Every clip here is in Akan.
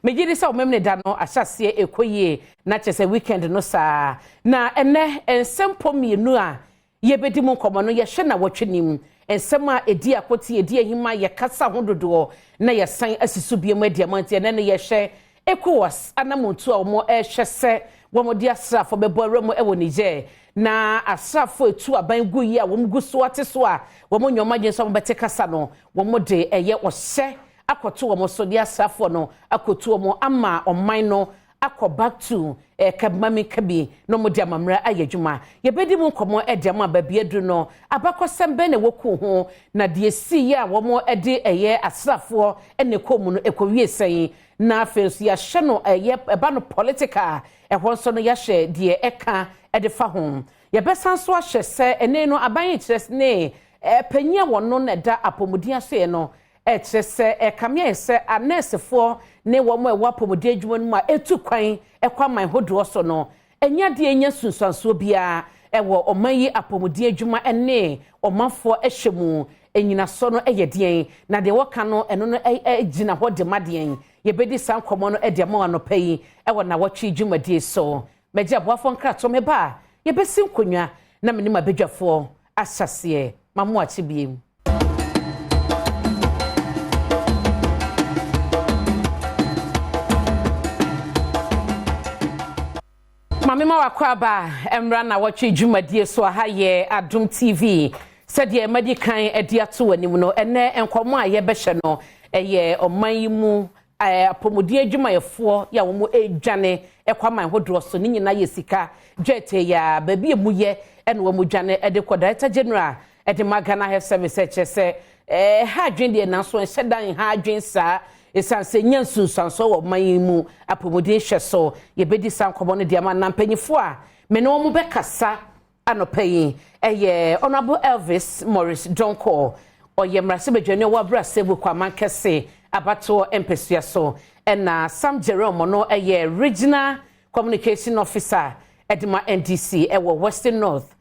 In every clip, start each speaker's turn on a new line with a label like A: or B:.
A: megidi sa omemne da no ahyase ekoyie na chese weekend no saa na ene ensempom mienu a yebedi mu nkomo no ye hwe na wotwenim ensem a edi akoti edi ahima ye kasa hododo na ye san asisu biemu adiamanti ene ne ye hwe ECOWAS anamuntu a omo ehwe se womodi asrafo beboaremu ewo Niger na asrafo etu aban gu yi a womgu so ate so a womo nyoma gye so bete kasa no womode eye ohye akoto womo so dia asrafo no akoto womo ama oman no akọ back to kabmami kabi no modi amamra ayedwuma yebedi mu nkomo ediama babie du no abakosem be na woku ho na de si ya womo ede eye asrafo ene komu no ekowie sen na afenso ya hye no eye eba no politica ehwo so no ya hye de eka ede fa ho yebesan so ahye se ene no aban kyerese ne panyia wono na da apomudin so ye no kyerese kamia se anesefo ne womo ewa apomudin adwuma no ma etu kwan ekwa man hodo so no enya de enya sunsanso bia ewo omanyi apomudin adwuma ene omafo ehyemu enyina so no eyedien na de woka no eno no egina ho de madien yebedi san komo no ede ma no payi ewo Nnawotwi dwumadie so meje aboafo nkrato me ba yebesi nkonwa na meni mabedwafo asase mamu achibiem Mamima wakwaba emra Nnawotwi dwumadie so ha ye Adom TV said madi kan edi ato anim no ene enkomo a ye behye no eye oman yi mu apomudi adwumayefo ya wo mu edwane ekwaman hodro so ni nyina ye sika dwete ya baby emu ye ene wo mu dwane ede ko director general ede magana health service chese ha adwen de na so hyedan ha adwen sa esanse nyansunsanso wo man yi mu apomudi hye so ye bedi san komo no de ma nampanyifo a me no mo bekasa anopayi Honorable Elvis Morris Donko oye mrase bedwane wa brase bu kwa mankese abato empesua so na Sam Jerome no regional communication officer edima NDC ewo Western North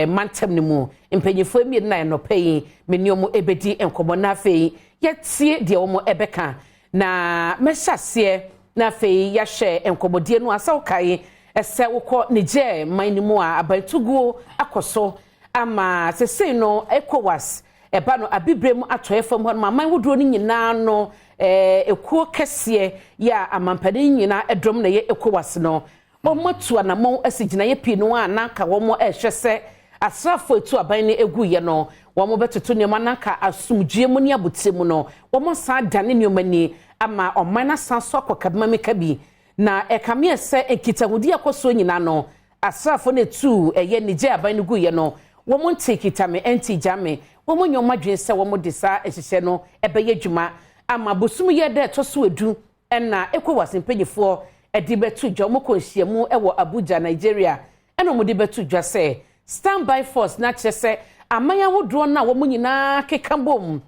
A: mantem ni mu empanyifo emi na anopayi meniomu ebedi enkomo na afei yetie de omo ebeka na mehase na afei ya hye enkomodie no asawkai ese wukọ Niger manimu a abantugu akoso ama sesei no ECOWAS eba no abibrem atoyefam ho ma man woduro ni nyina no ekuo kese ya amampade nyina edrom na ye ECOWAS no omotu anamon asigina ye pinu a nanka womo ehwese asrafo etu aban ne egu ye no womo betoto nyoma nanka asumdue mu ne abutemu no womo san dane nyoma ama omana san so akokabma mekabi na ekamie se ekitahudi akoso nyina no asrafo ne tu eye Niger aban ne gu ye no womo ntekitame entijame womo nyoma dwen se womo de sa ehihye no ebeye dwuma ama bosum ye de toso edu na ECOWAS mpanyifo edi betu dwa mo konhyiamu ewo Abuja Nigeria eno mo de betu dwa se standby force na kyese amanya wodro na womo nyina kekambom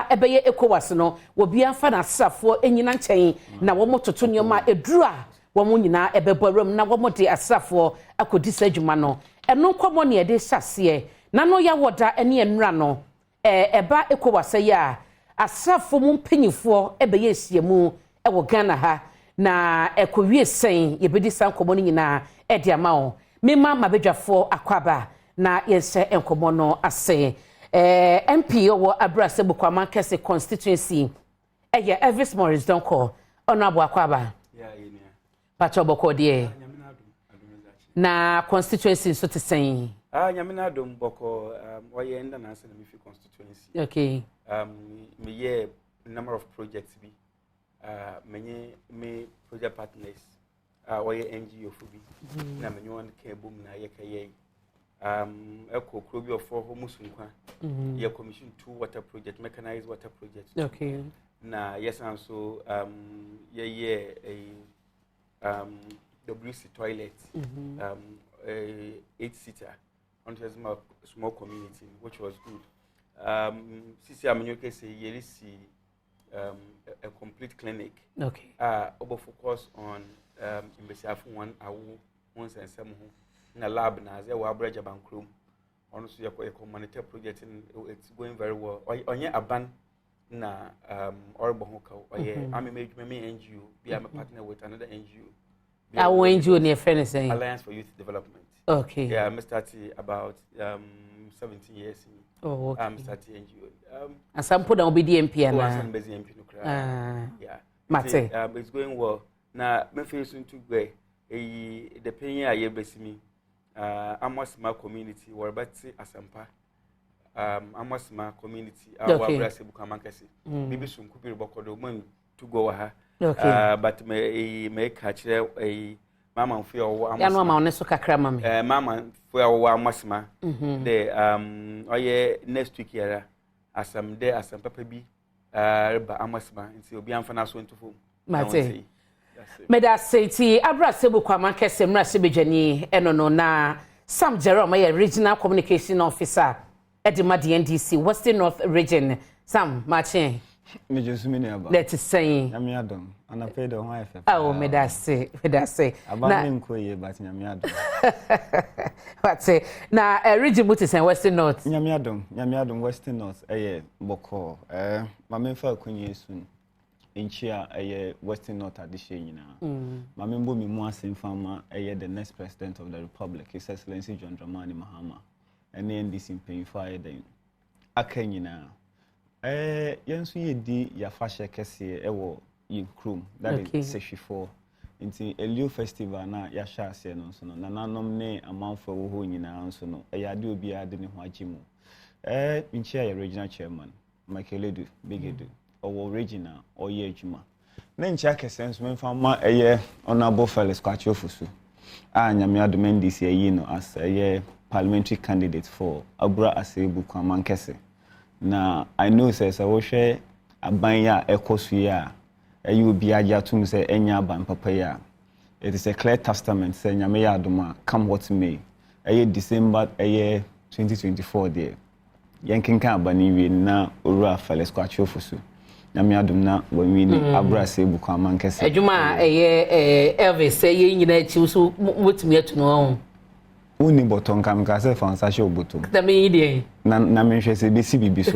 A: ebeye ECOWAS no wobi afa na asrafo enyina nkyɛn na womo toto nyoma edura womo nyina ebeboram na womo de asrafo akodi sadwuma no eno komo ne ede hyase na no ya woda ene enura no eba ECOWAS ya asrafo mu mpanyifo ebeye hyiamu ewo Ghana ha na ekowie sen yebedi san komo no nyina ede amawo mema mabedwafo akwaba na yense enkomo no ase MP wo abrase bukwa mankese constituency Elvis Morris Donko Honorable akwaba pacho boko die na constituency so te sen
B: nyamina adom boko oye enda na se na mi constituency
A: okay
B: me ye number of projects bi me project partners oye NGO fubi na me nyone ka bom na ye ka ye eko krobi ofo homusunkwa ye commission 2 water project mechanized water project
A: okay
B: na yes and so ye WC toilet a 8-seater onto a small community which was good sisi amenyoke say ye see a complete clinic
A: okay
B: over focus on imbesiafu one awu once and some na lab na ze wa abreja bankrom ono so ye monitor project it's going very well onye aban na Orbo Hoka, or I'm a NGO, be a partner with another NGO.
A: Our NGO near friend saying
B: Alliance for Youth Development.
A: Okay.
B: Yeah, I'm starting about 17 years.
A: Oh, okay.
B: I'm starting NGO.
A: And some put on BDMP and
B: I'm busy MP. Yeah.
A: Mate.
B: It's going well. Now, my face into Gray, the penny I hear me. Amos my community, or but say Asampa. Amos my community, our Brassi Bukamankasi. Maybe some could be Bokodo to go her. But may catch a Mamma for a mamma, Nesokakram, Mamma for our Masma. The next week here, as some day as some papa be, Amasma, and so be unfanaso into home. Mate.
A: Meda say Abra Sebu Kwamankese Mrasibijani enono na Sam Jerome regional communication officer at the NDC Western North region. Sam Martin.
C: Me just mini about.
A: Let us say.
C: Nyame adom. Ana pay the one FF.
A: Oh, me that say.
C: Abandon koye but nyame adom.
A: What say? Na region mutis and Western North.
C: Nyame adom Western North. Boko. Ma me fa kunye soon. Inchia Western North addition nyina. Ma me mbo mi mu asem fama the next president of the republic, His Excellency John Dramani Mahama. And NDC paying fire then. Aka nyina. Yensu yedi ya fashe kese ewo yin krum that is 64 nti elio festival na ya sha ase no so no nananom ne amanfo wo ho nyina nso no eyade obi ade ne ho agimu nchia ya regional chairman Makeledu Bigedu owo regional oye adwuma na nchia kese nso memfa ma honorable Felix Kwachofusu nyame adom NDC ayi no as parliamentary candidate for Abra Asebu Kwamankese. Na I know says I will share a banya ecosia you will be a to say enya ban papaya. It is a clear testament saying Yamea Duma come what may. A year December a year 2024 there. Yankin Bani na Ura Felix Kwachofusu. Yamea Dumna when we need Abra Sebu Kwamankese.
A: Juma a year Elvis say you know choose what me to know.
C: Uni bottom kam ka se fan sa show bottom
A: na me ide
C: na me hwe se be si bibi so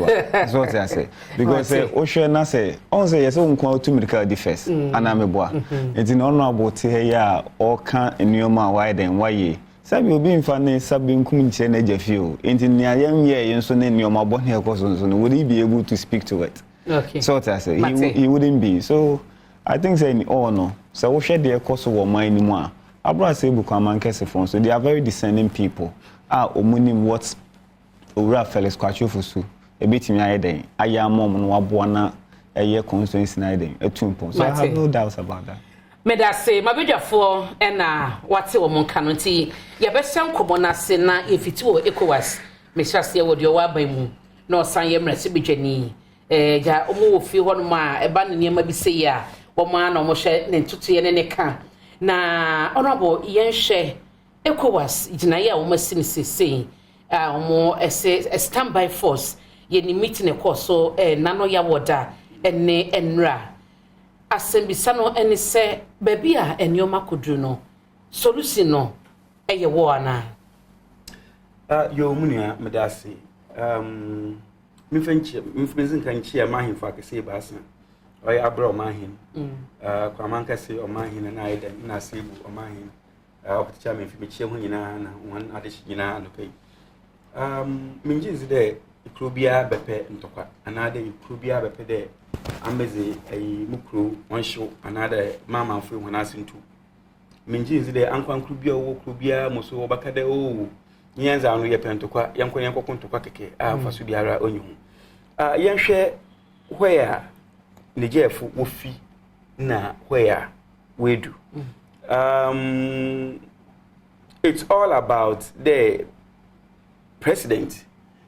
C: so what I say because o hwe na say on say yes on kwa to medical defense ana me boa enti na ono abote ya o kan enuoma widen waye sabi obi mfa ne sabi nkum nche na jafi o enti ne ayem ye nso ne enuoma bo na ekoso nso no would he be able to speak to it so what I say he wouldn't be so I think say ni no so wo hwe de ekoso wo man ni mu a Abra Sebu Kwamankese phone, so they are very discerning people. Omunim what Ura Felix Kwachofusu, a bit in my day. I am mom and Wabuana, a year constituency niding, a twin. So I have no doubts about that.
A: May I say, my video for what's your moncanity? Your best young Kobona Sena if it were ECOWAS, Miss Shastia would your wabamu, no sign yem recibijani. Ja omo feel one ma, a band near maybe say ya, one man or Moshe, and tutti and any can. Na honorable yenshe ECOWAS jinaya omasini sisi omo a standby force ye ni meeting e koso nano ya woda ene enra asembisa no ene se baby a enyoma kodru no solution no eye wo ana
B: yo munia medasi mifenzi kanchi amahin fa kese basa oy abro mahin Kwamankese omahin na aida na Sebu omahin okuticha me fimichie ho nyina na wan adeshi nyina no pay minjinzi de ikrobia bepe ntokwa anade ikrobia bepe de ambeze ayi mukro wonsho anade mama mfu hona asintu minjinzi de ankwan krobia wo krobia muso wo bakade o nyenza anu ye pentokwa yankon ntokwa keke faso biara onyu yenhwe where Nigeria wofi na where we do. It's all about the president,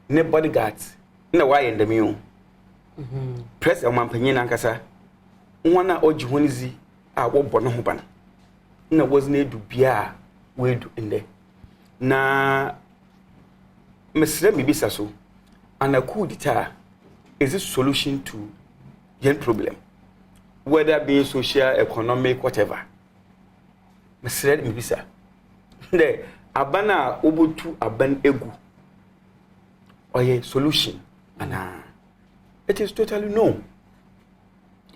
B: ne bodyguards, na why in the meal. President Mampanyin Ankasa, one ojihonizi a wobono hoban. Na was ne do bia we do in there. Na Mr. Mibisa so, and a coup d'etat is a solution to the problem, whether being social, economic, whatever. Mr. Mibisa, the abana obutu aban egu, or a solution, and It is totally no.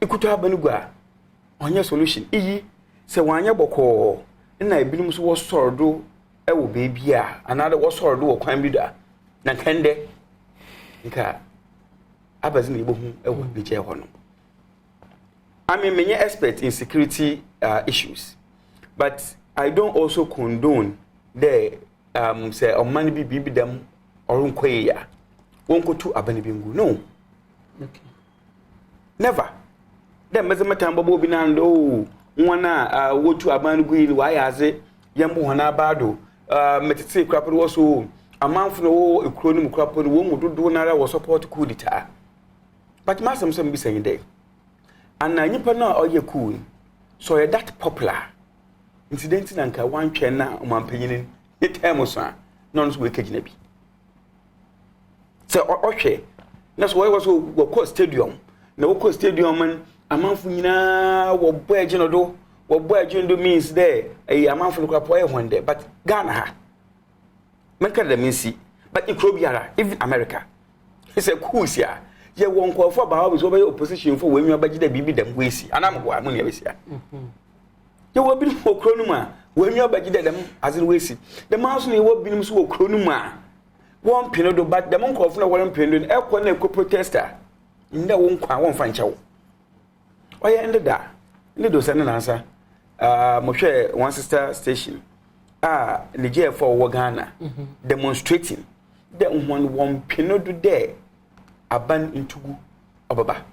B: Ikutu abanugwa. Onye solution. Iyi se wanya boko na ebinim so wo sordo e wo baby a another wo sordo wo kwan bi da. Na kende nka abazi na ibohu e wo bi je ho no. I mean, many expert in security issues, but I don't also condone the say money be them or unquaya. Won't go to abanibingu. No.
A: Okay.
B: Never. Then Mazamatamba Bobinando, one go to abangu, why has it? Yambu Hanabado, Metsi crap also a month from a chronim crap on whom would do another was support coup d'etat. But Master some be saying day. And I nipa na oye cool. So that popular. Incident nanka one chena umampenyin ye time so non's we kejina bi. So okay. That's why was we call stadium. Na we call stadium man amanfo nyina wo boy agino do. Wo boy agino do means there a amanfo no kwapo e hon there but Ghana ha. Menka da meansi but ikrobiara even America. It's a cool sia. Ye won call for about so be opposition for when you abaji da bibi dem wesi anam go amuni abesia ye wo bi for kronum a when you abaji da dem azin wesi the mouse ne wo binim so wo kronum a won pino do but dem call for na won pino e ko na ko protester nda won kwa won fa nchewo oye ndeda ndi do sene nansa mo hwe one sister station Nigeria for wo Ghana demonstrating the won pino do there aban intugu obaba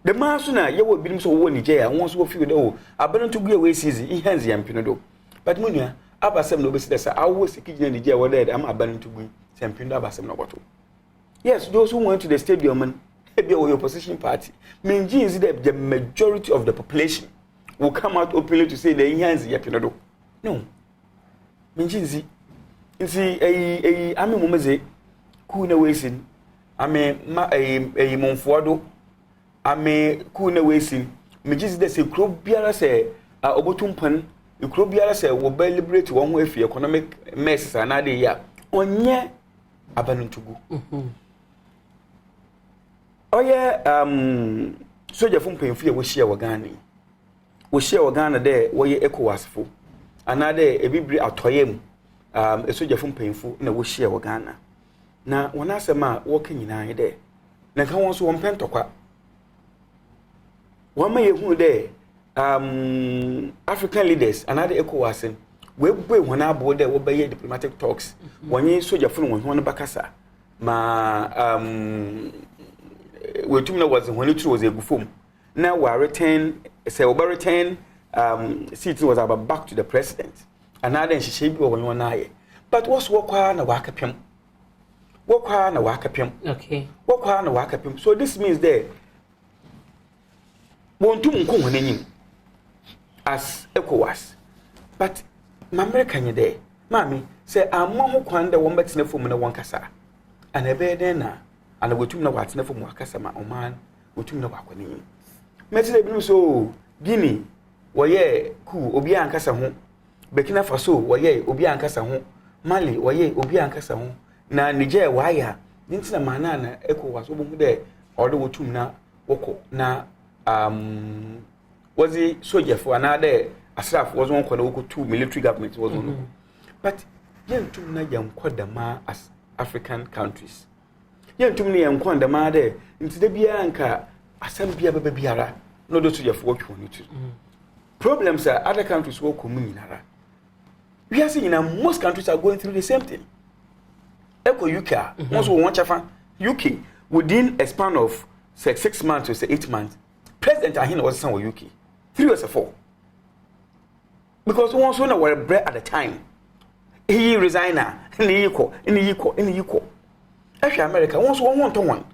B: the masuna ye wo binim so wo Nigeria won so feel de o aban intugu ye we season in hands yampino do but munua abasem no besi desa awo sikijina Nigeria wo there am aban intugu yampino abasem no boto yes those who went to the stadium and be your opposition party means that the majority of the population will come out openly to say the hands yampino do no means nsi ami momeze ku na wesin ame ma monfoado ame ku na wesin me just dey say kro biara say obotumpan kro biara say wo ba liberate won ho afi economic mess na dey ya onye abanuntugu oye soja fun penfu ya wo hia wo Ghana dey wo ye ECOWAS fo anade ebibiri atoyem soja fun penfu na wo hia wo Ghana na wana sema woke nyina ye de na kan won so won pentokwa won ma ye hu de African leaders another ECOWAS we boy wona abo de wo ba ye diplomatic talks wonye soja funu won bakasa ma we tumna was when it was egufom na we return say we return seat was about back to the president another she bi won na ye but what's wokwa na wakapem Wokwa na wakapem.
A: Okay.
B: Wokwa na wakapem. So this means that won't nko honenyim as ECOWAS. But America nye there. Mami say ammo ho kwan da won betena fom na won kasa. Ana ebe den na ana wotum na watena fom wakasa ma oman wotum na wakonenyim. Metena bi so Guinea woye ku obi ankasa ho. Burkina Faso woye obi ankasa ho. Mali woye obi ankasa ho. Na Nigeria waya ntina mana na ECOWAS obomu de order wotum na woko na was the soldier for another asraf was one kwada woko two military government was one but yentum na yankwada ma as African countries yentum na yankwada ma de ntide bia anka asam bia baba biara no do soldier for woko ni tu problems are other countries woko mu nyinara we are seeing most countries are going through the same thing. Eko UK, once we want Chafa, UK, within a span of say 6 months or say 8 months, President Ahina was son of UK. 3 years or 4. Because once we were bread at the time, he resigned in the equal. Actually, America, once one to one.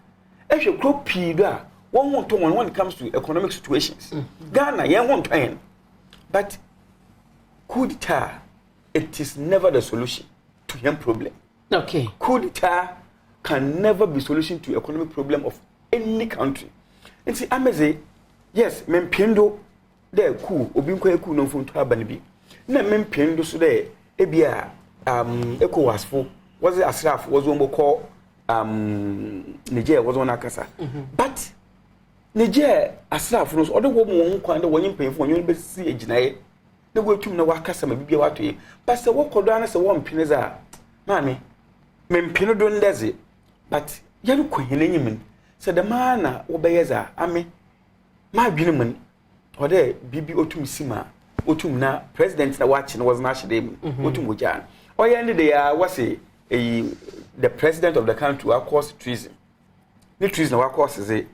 B: Actually, crop period, one to one when it comes to economic situations. Ghana, yeah, 1 to 1. But coup d'etat, it is never the solution to him problem.
A: Okay.
B: Coup d'etat can never be solution to economic problem of any country. And see, ameze, yes, mempendo de coup obinko eku no mfunto abanibi. Na mempendo so de ebia ECOWAS fo was asraf was one call Nigeria was on akasa but Nigeria asrafo no so de wo mo kwan de wonye mpanyefo wonye be si aginaye de wo tum na wakasa ma bibia wato yi but se wo kodo na se wo mpene za maami me mpene do ndeze but yanu kohene nyimin se de mana wo be yeza ame ma dwene mun ode bibi otum sima otum na president na watching was na shede otum ojan oyende de ya wase the president of the country wa cause treason ni treason wa cause ze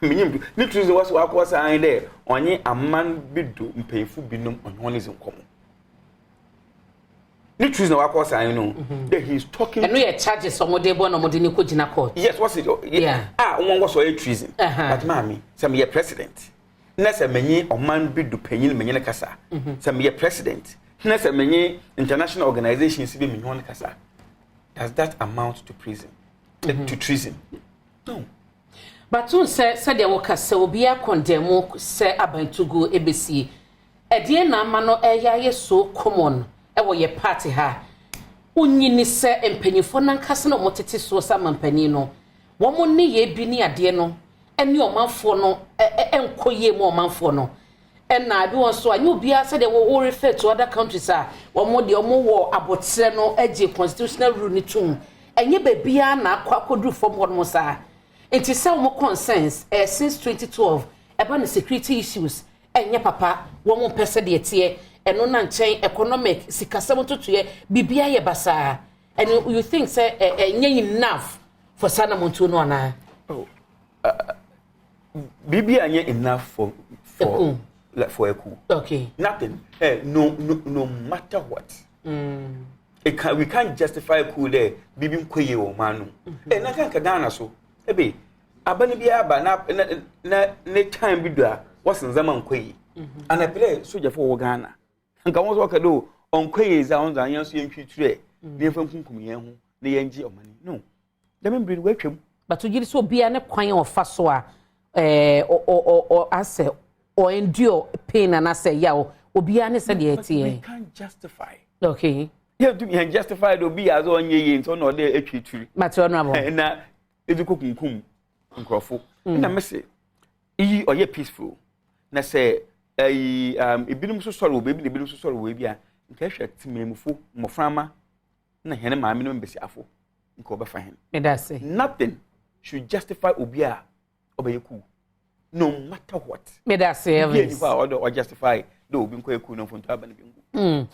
B: minyim ni treason was wa cause an there onye amman bidu mpeifu binum onhonism komo ni treason wa cause an no that he is talking
A: and no charges some dey born no dey ni ko gina court
B: yes what's it yeah won was a treason but mami some ye president na se menyi oman bidu panyin menyi kasa some ye president na se menyi international organizations bi menyi kasa. Does that amount to prison? To treason? No.
A: But on said there was a obia condemn say abantugu ebesi. E na mano eya so common. E wo ye party ha. Unyini se empanyifo na nkase no motete so sa mampani no. Wo mo ne ye bi ni ade no. Eni omanfo no enkoye mo omanfo no. Na bi won so anyu bia said they will refer to other countries wo mo de omo wo abotre no age constitutional rule ni tum enye ba bia na akwakodu from one mo sa enti say mo concerns since 2012 about the security issues enye papa wo mo pese de tie eno na nchen economic sikasem totoye bibia ye basa and you think say enye enough for sana montu no na
B: bibia enye enough for for a coup.
A: Okay.
B: Nothing. No matter what. We can't justify a coup there. Bibim kweye o manu. Na kan ka Ghana so. Ebe abani bia ba na time bidua wasin zaman kweye. Ana play soldier for Ghana. Nka won so ka do on kweye za on za yan so yentwiture. Ne fa kunkum yen ho na yenji omani. No. Dem bring we twem.
A: But to give so bia ne kwan o fa so a or ase or endure pain and I say, yeah, Obia ne said,
B: we can't justify.
A: Okay.
B: You have to be justified to be as on ye in no day tree.
A: Maternal.
B: And now, if you cook crofo. And I must say, ye or ye peaceful. Na say, binum so sorrow, baby, the binum so sorrow, baby, in case you me mufu, moframa, na hena my minimum besiafo, in cover for him.
A: And I say,
B: nothing should justify Obia obey you. No matter what.
A: Me that say
B: or justify do be quite cool no from to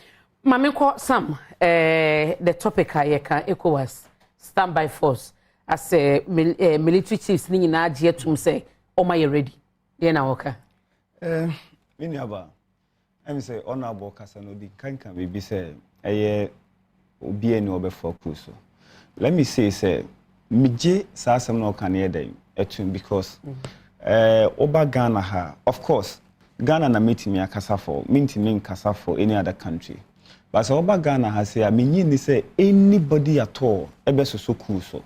A: Mami ko Sam the topic I can ECOWAS standby force as military chiefs ni na agye tum say o ma ready. Ye na woka.
C: Me niaba. Em say honorable kasa no di kan be say eye obi eni obefo so. Let me say mije sa asem no kan ye den etum because Oba Ghana ha, of course, Ghana na meeting me akasa for, meeting kasa for any other country. But so Oba Ghana has say, I mean, say anybody at all, ebe so cool so.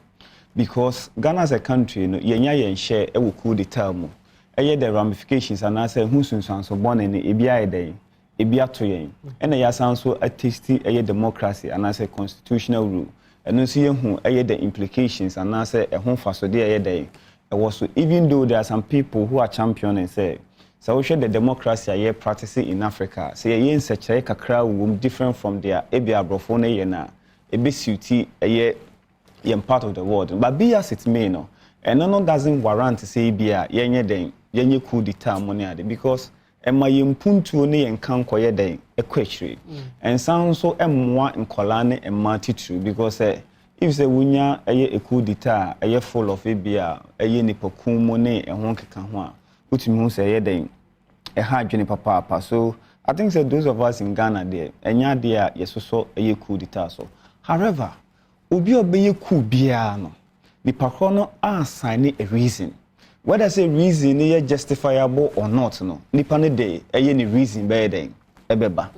C: Because Ghana as a country, yenya share, will cool the term. The ramifications and I say, who's so born in the EBI day, EBI to yen. And I sound so a tasty democracy and I say constitutional rule. And no see who the implications and I say a home for so dear day. Also, even though there are some people who are championing say, so we show the democracy are practicing in Africa. Say in such a crowd different from their Abia Brofone yena, a bit suity a part of the world. But be as it may no, and no doesn't warrant to say Bia yenye coup d'etat money because my impuntu ne and can koye day a question. And sound so M1 in Colane and Martitu because if the wunya a coup d'etat a full of Abia a nipokum money and wonky canwa, which means a day a hard journey papa. So I think that those of us in Ghana there, and ya dear, yes, so a coup d'etat. So, however, Ubi obey coup biano, the pacono are signing a reason. Whether say reason is justifiable or not, no, Nipane day, any reason better ebeba.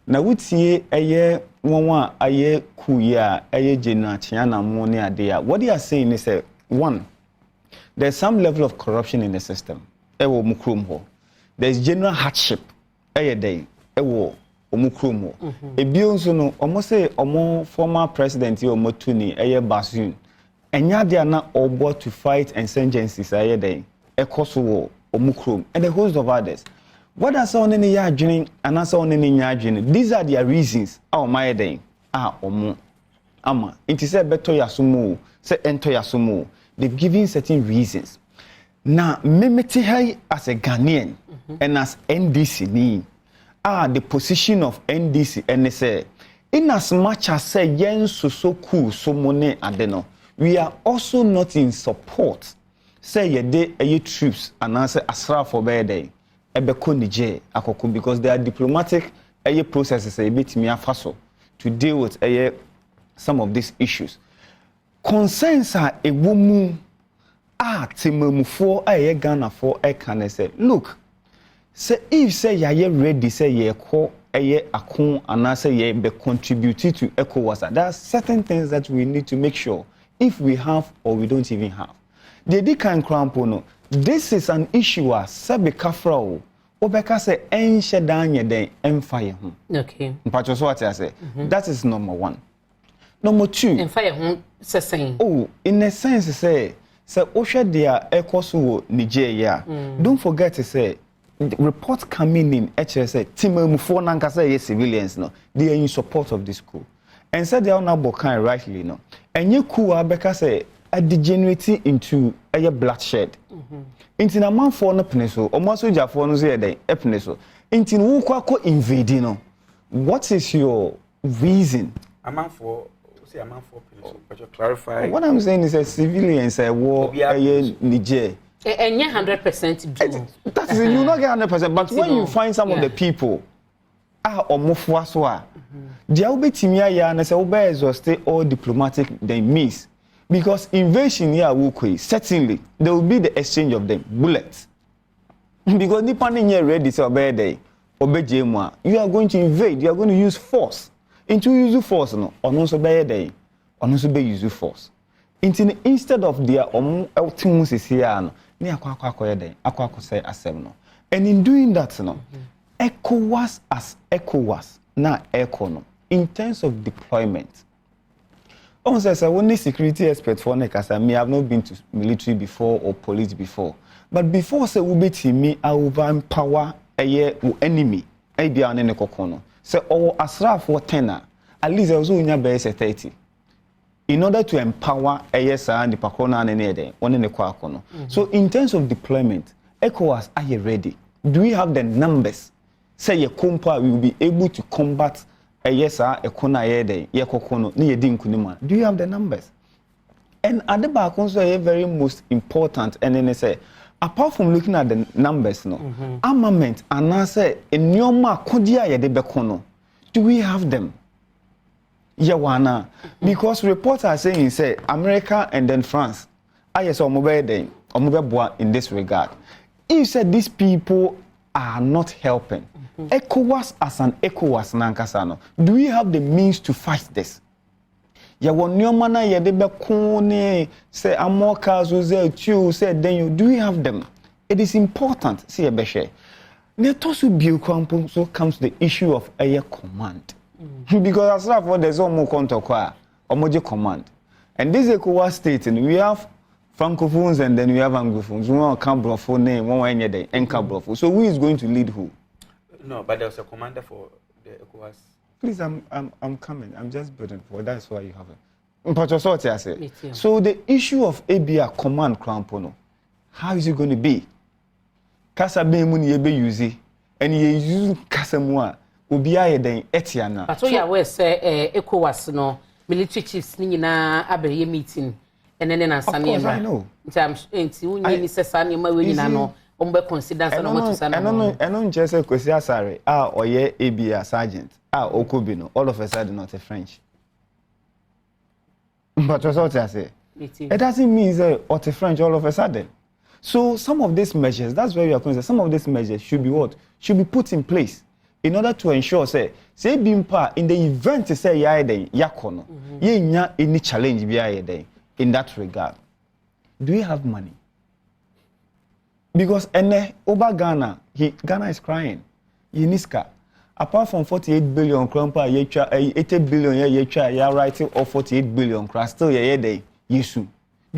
C: Na wutie eye wonwa aye kuya eye genatiana monia there. What they are saying is one, there's some level of corruption in the system. Ewo mukrum ho. There's general hardship. Eye day. Ewo omukrum ho. Ebionso no almost say omo former president yo motuni eye Bazoum. enya dia na obo to fight insurgencies aye den ekoso omukrom and a host of others. What are so many ya adwene and so many nya adwene? These are their reasons. My den omo ama inti say beto yasumo say ento yasumo. They've given certain reasons. Now memeti hai as a Ghanaian and as NDC ni the position of NDC and say in as much as say yen so cool so money adeno, we are also not in support. Say ye de aye troops and answer asra for bede ebeko nije akoko because there are diplomatic aye processes a bit me afaso to deal with aye some of these issues. Concerns are a woman timamufo aye Ghana for can say look say if say ye ready say ye call aye akon and say ye be contribute to ECOWAS. There are certain things that we need to make sure if we have or we don't even have. The can crampono. This is an issue as sabe kafra obeka say enche danye den emfire ho. Okay. Mpacho so what I say. That is number one. Number two.
A: Emfire ho say saying.
C: Oh, in a sense say Osha dia ekoso Nigeria. Don't forget to say the reports coming in HSA timamufo nankasa ye civilians no. They are in support of this coup. And said they are now bokan rightly no. And you coup abeka say a degenerating into a bloodshed. Into a man for no peneso, or Masuja for no say a peneso. Into Wukako invading. No. What is your reason?
B: A man for peneso, but you clarify.
C: What I'm saying is a civilians a war Niger.
A: And 100% do.
C: That is you not get 100%, but when you find some of the people or mufwaswa, the Albetimia ya and say obey exhausted all diplomatic they miss. Because invasion here will certainly there will be the exchange of them bullets. Because depending here ready to obey day, obey Jemwa, you are going to invade, you are going to use force. Into use force no, or no obey day, or no obey use force. Instead of their ultimus is here no, ni akwa day, akwa say asem no. And in doing that no, ECOWAS as ECOWAS na ECO no, in terms of deployment. I say only security expert for Nekasa. Me have not been to military before or police before. But before say we be me, I will empower a enemy. I be an enemy. So our asra for 10, at least also in your base 30. In order to empower a yes and the Pakona and any day, one in the Kwakono. So in terms of deployment, ECOWAS, are you ready? Do we have the numbers? Say your compa will be able to combat yes, sir, a kona yede, yekokono, ni yedin kunima. Do you have the numbers? And at the back, also, very most important, and then they say, apart from looking at the numbers, no, armament, and I say, in your mark, kodia yede bekono, do we have them? Yawana, because reports are saying, say, America and then France, I saw mobile boy in this regard. You said these people are not helping. ECOWAS as an ECOWAS nankasano. Do we have the means to fight this? Ya wonyomana ya debe kone say amoka zoze tu say then you do we have them? It is important. See a beshe. Netosu biukwampo so comes the issue of air command. Because as for there's no more contokwa omoje command. And this ECOWAS state we have francophones and then we have anglophones. One Cabrofo name, one any day, and Cabrofo. So who is going to lead who?
B: No, but there's a commander for the ECOWAS.
C: Please, I'm coming. I'm just building for that's why you have it. But also what I say. So the issue of ABR command crampono, how is it going to be? Kasa be muni yebe use and ye use kasa mua obiya den etiana.
A: But so we say ECOWAS no military chiefs ni na abere meeting and then na sane
C: I know.
A: Nti unyi ni sesane ma we nyina no ombe consider say no to say no.
C: Eno nche say Kwesi Asare oye ABR sergeant Okobi no all of a sudden not a French. But what I say? It doesn't mean that or a French all of a sudden. So some of these measures, that's where we are concerned. Some of these measures should be what? Should be put in place in order to ensure say bimpa in the event say yakono ye nya any challenge bi in that regard. Do we have money? Because over Ghana, Ghana is crying. Yiniska, apart from 48 billion krompa, 80 billion ye writing or 48 billion kra still ye day yisu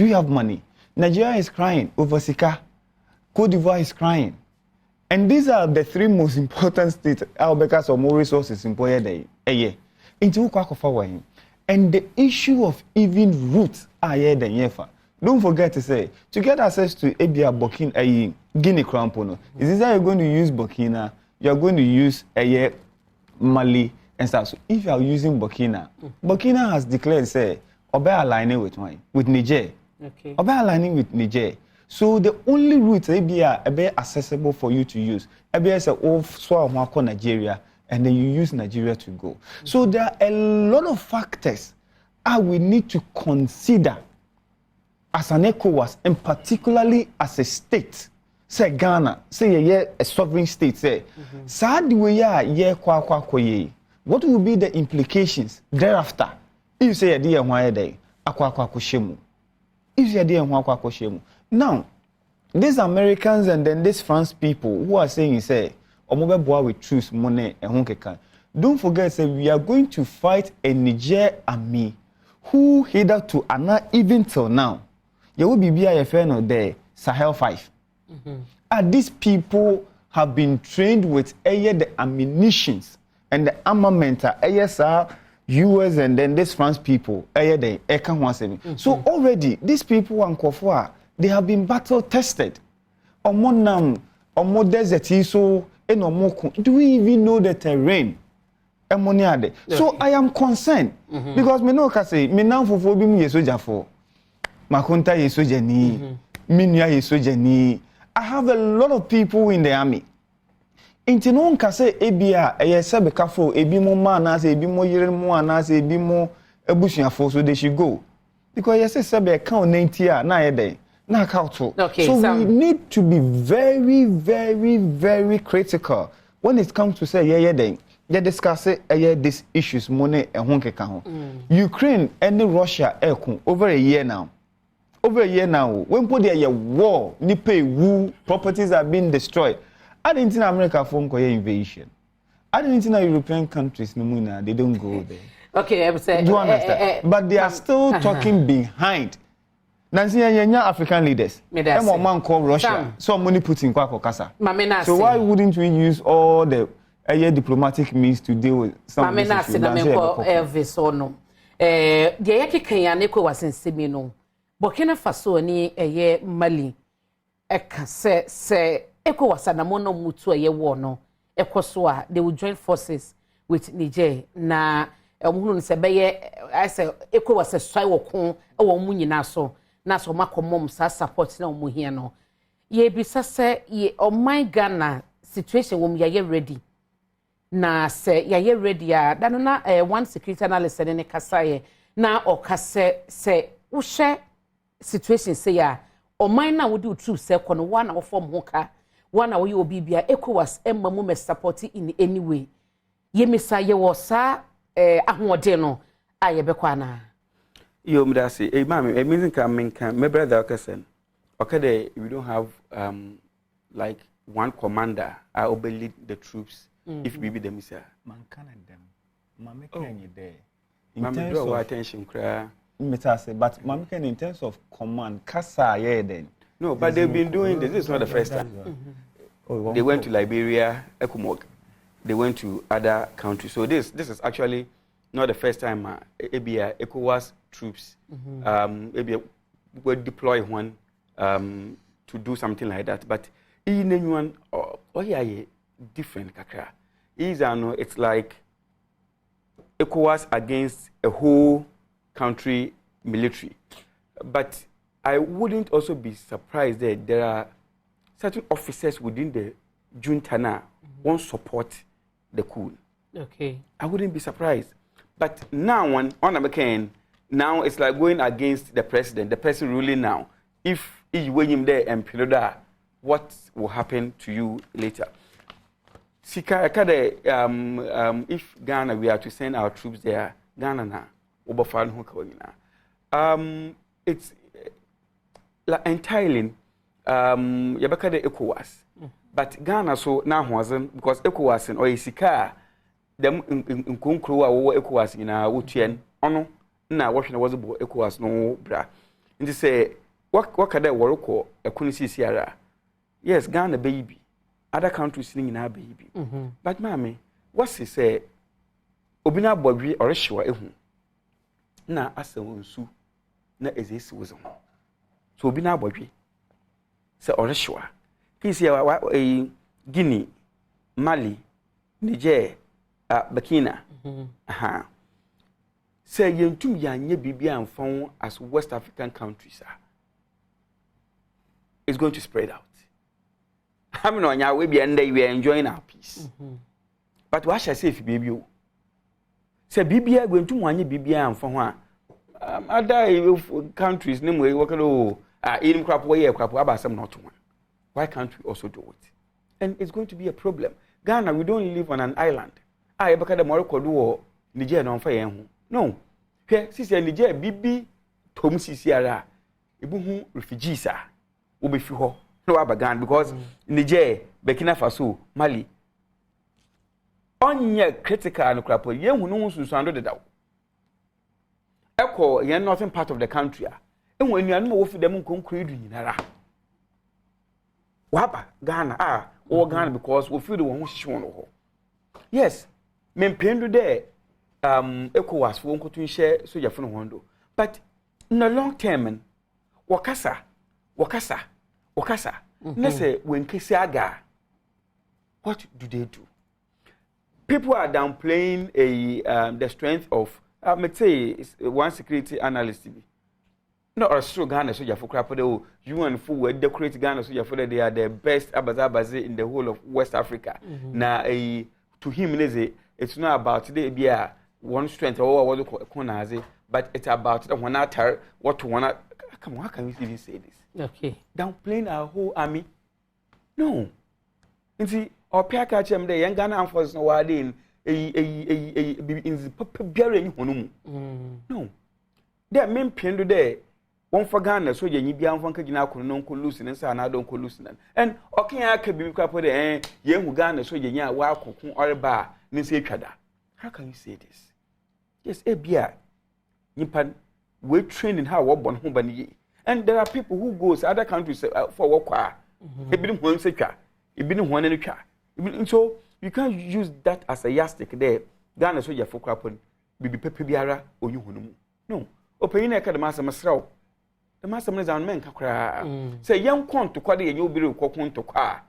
C: Do you have money? Nigeria is crying over Sika. Cote d'Ivoire is crying. And these are the 3 most important states because of more resources in Poyede. And the issue of even roots are here than Yefa. Don't forget to say, to get access to Abia Burkina, Guinea Crown Pono, is this how you're going to use Burkina? You're going to use Mali and stuff. So if you are using Burkina, Burkina has declared, say, Obe aligning with Niger.
A: Okay.
C: Obe aligning with Niger. So the only route be accessible for you to use, is Nigeria, and then you use Nigeria to go. So there are a lot of factors we need to consider as an ECOWAS, and particularly as a state. Say Ghana, say a sovereign state, say, what will be the implications thereafter? If you say a dear why day, if you dear now, these Americans and then these France people who are saying, say, Omobe with truth, money, and Honkeka, don't forget, say, we are going to fight a Niger army who hitherto are not even till now. There will be BIFN there, Sahel 5. And these people have been trained with the ammunitions and the armament, ASR, US, and then these France people, So already, these people and Kofua, they have been battle tested. Omo desert, so do we even know the terrain? So I am concerned because me no say me now for be me soja for. Makonta ye soja ni, Minya ye soja ni. I have a lot of people in the army. Inti no nka say ebia sebe kafo ebi mo man na say ebi mo yire mo na say ebi mo ebusuafo so they should go. Because yes sebe account 90 na ye dey. Okay, so we need to be very, very, very critical when it comes to say they discuss these issues money and honkeka. Ukraine and Russia over a year now. When put there a war, nipe woo properties are being destroyed. I didn't in America form invasion. I didn't in European countries no they don't go there.
A: Okay, I would say.
C: Do you understand? But they are still talking behind. Nancy African leaders. Man called Russia. So money put in Kwakokasa. So why wouldn't we use all the diplomatic means to deal with some of these issues?
A: Elvis or no. The Yaki Kenyaneko was in Semino. Burkina Faso ni Mali. Eka se Eko was an amono mutu war no. Ekoswa they would join forces with Niger. Na I say Eko was a swai or munina so. Na so makomom sa support na omo hia no ye bisa se ye o my Ghana situation wom ye ready na se ye ready a da no na one security analyst ne kasa na o kase se wo hye situation se ya o my na wo do true se kono one na wo form ho ka one na wo ye obi bia ECOWAS emma mu me support in any way ye misa ye wo sa ahode no aye be kwa na
B: Yo, Mdasi, mami, amazing coming. My brother, okay, we don't have like one commander. I obey lead the troops. If we be them, sir.
C: Man, can them. Mami, can you there?
B: Mami, draw attention, cry.
C: But Mami, can in terms of command, Kasa, yeah, then.
B: No, but they've been doing this. This is not the first time. They went to Liberia, Ekumok. They went to other countries. So this is actually not the first time ECOWAS troops will deploy one to do something like that. But in anyone, different kakra. It's like ECOWAS against a whole country military. But I wouldn't also be surprised that there are certain officers within the junta now won't support the coup.
A: Okay. I
B: wouldn't be surprised. But now, now it's like going against the president, the person ruling now. If you win him there and Piloda, what will happen to you later? Sika, if Ghana, we are to send our troops there, Ghana na, it's like entirely, Yabaka de ECOWAS. But Ghana so now wasn't because ECOWAS and Oisika. Them in Kunkru or ECOWAS in our Wutien, ono, na washing was about ECOWAS no bra. Nti say waka da woroko ekunu sisiara. Yes, Ghana baby. Other countries in na baby. But mami, what's he say? Obina bodwi orehwa ehu. Na asa wonsu na ezesi wozo. So obina bodwi se orehwa. Kisi ya Guinea, Mali, Niger, Burkina. Aha. Say yentum yanye bibia amfon as West African countries are. It's going to spread out. I mean, on your way, we are enjoying our peace. But what shall I say if baby? Say, Bibia going to one Bibia and for other countries, name way, what eating crap way, crap about some not one. Why can't we also do it? And it's going to be a problem. Ghana, we don't live on an island. I ever the Morocco do Niger on fire. No. Here, Sister Niger, Bibi, Tom Sisiara, Ibuhu refugees are. Will be few. No abagan because Niger, Burkina Faso, Mali. Onye critical and crapo, ye who knows who's under the doubt. Echo, ye northern part of the country. And when you are no for them, concrete in Nara. Wapa, Ghana, or Ghana because we feel the one who's shown. Yes, men pendo there, Echo was won't go to share so your phone window. But in the long term, Wakasa. Let's say when Kisiaga, what do they do? People are downplaying the strength of, let's say, one security analyst. No, or so Ghana soldier for Crapodo, you and Fu decorate Ghana soldier for they are the best abazabaze in the whole of West Africa. Now, to him, it's not about today be one strength or what you call but it's about the one what to one. Come on, how can we even say this?
A: Okay.
B: Downplaying our whole army? No. You see, our peer catch them there, young Ghana forces no word in the bearing. No. There are men pinned there. One for Ghana, so you be on Funkagina could loosen and I don't loosen. And okay, I can be couple there, young Ghana, so you are walk or bar, Nancy Chada. How can you say this? Yes, a beer. Nipan, we're training how what born home. And there are people who go to other countries for work. It been one sector. It been one in a car. So you can't use that as a yardstick there. Ghana so you for crapon. Bibi pepe biara or you no. Open the master masrow. The master is on men can say young con to quality and you'll be reckoned to car.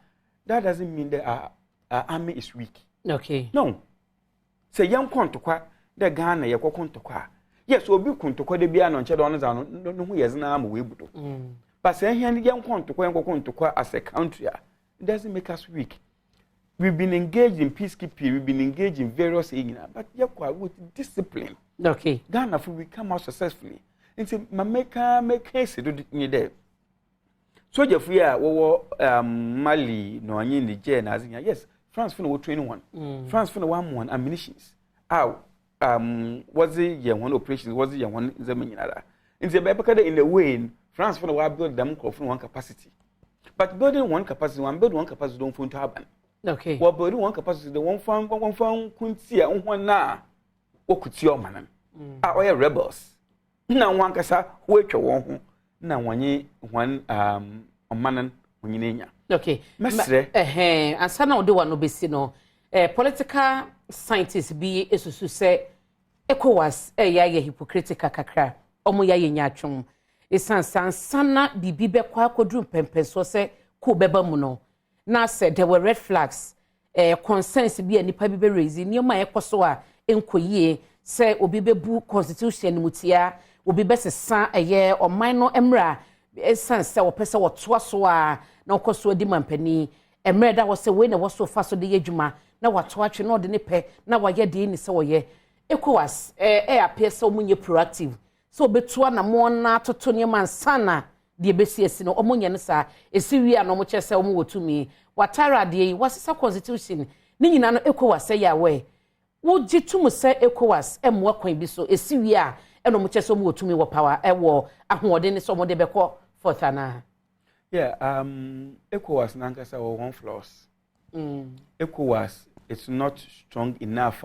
B: That doesn't mean that our army is weak.
A: Okay.
B: No. Say young con to quack the Ghana your cocoon to quack. Yes, we'll be con to quite be on Chadon's on no who has an arm we would do. But say young con to quack as a country, it doesn't make us weak. We've been engaged in peacekeeping, we've been engaged in various things, but with discipline.
A: Okay.
B: Ghana, if we come out successfully, and say, Mameka make case to do it there. So, if we are Mali, no, I mean, Niger, Nazia, yes, France for no training one, France for no one ammunitions. Was the one operations, was the one Zeminara. In the Babaka in the way, France for no build them from one capacity. But building one capacity, don't phone to happen.
A: Okay.
B: Well, building one capacity, the one found couldn't see one now. What could see your man? Our rebels. Now one cassa, wait your one. Now one man when you name.
A: Okay.
B: Mestre,
A: and some do one no be seen. Political scientists be is to say, ECOWAS, ya hypocritical kakra, omoya nyachum. Isan sana bibibe kwa kodrum pempen so se ko beba mu no. Na said there were red flags, concerns be nipa bibe raising nioma ekoso a enkoyie se obi bebu constitution mutia obi besesa eye o minor emra esan se opese wotoa so a na okoso di mampani emre da wo se we na wo so fa so de yedwuma na watoa twe na ode ne pe na waye de ni se wo ye ECOWAS appear so munye proactive so betua na mo na toto ne man sana de besiesi no omonye ne sa esiwi a no mo chese omo wotumi watara de wasisa constitution ni nyina no ECOWAS ya we wo jitum se ECOWAS emwa kwan bi so esiwi a eno mo chese omo wotumi wo power wo ahode ne so mo de beko forthana.
B: Yeah, ECOWAS nankasa one flaws. ECOWAS it's not strong enough.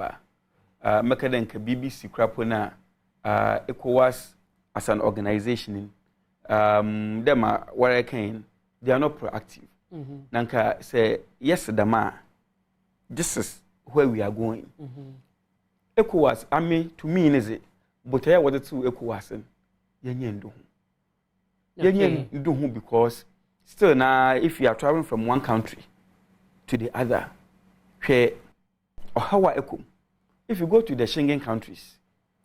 B: Mekaden ka BBC krapona ECOWAS as an organization them are what I can, they are not proactive. Nanka say yes, the ma. This is where we are going. ECOWAS, I mean, to me, is it? But I wanted to ECOWAS. Yenyen because still now, if you are traveling from one country to the other, or how echo. If you go to the Schengen countries,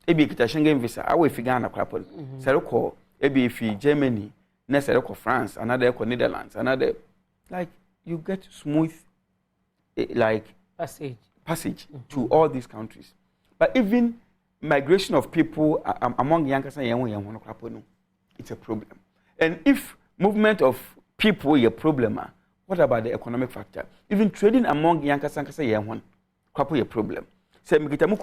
B: maybe get a Schengen visa, I will figure out a couple. Seroko, maybe if you Germany, next Seroko France, another Netherlands, another, like you get smooth, like passage to all these countries. But even migration of people among youngsters and young, it's a problem. And if movement of people is a problem, what about the economic factor? Even trading among youngsters and young, a problem. Say, Mikitamu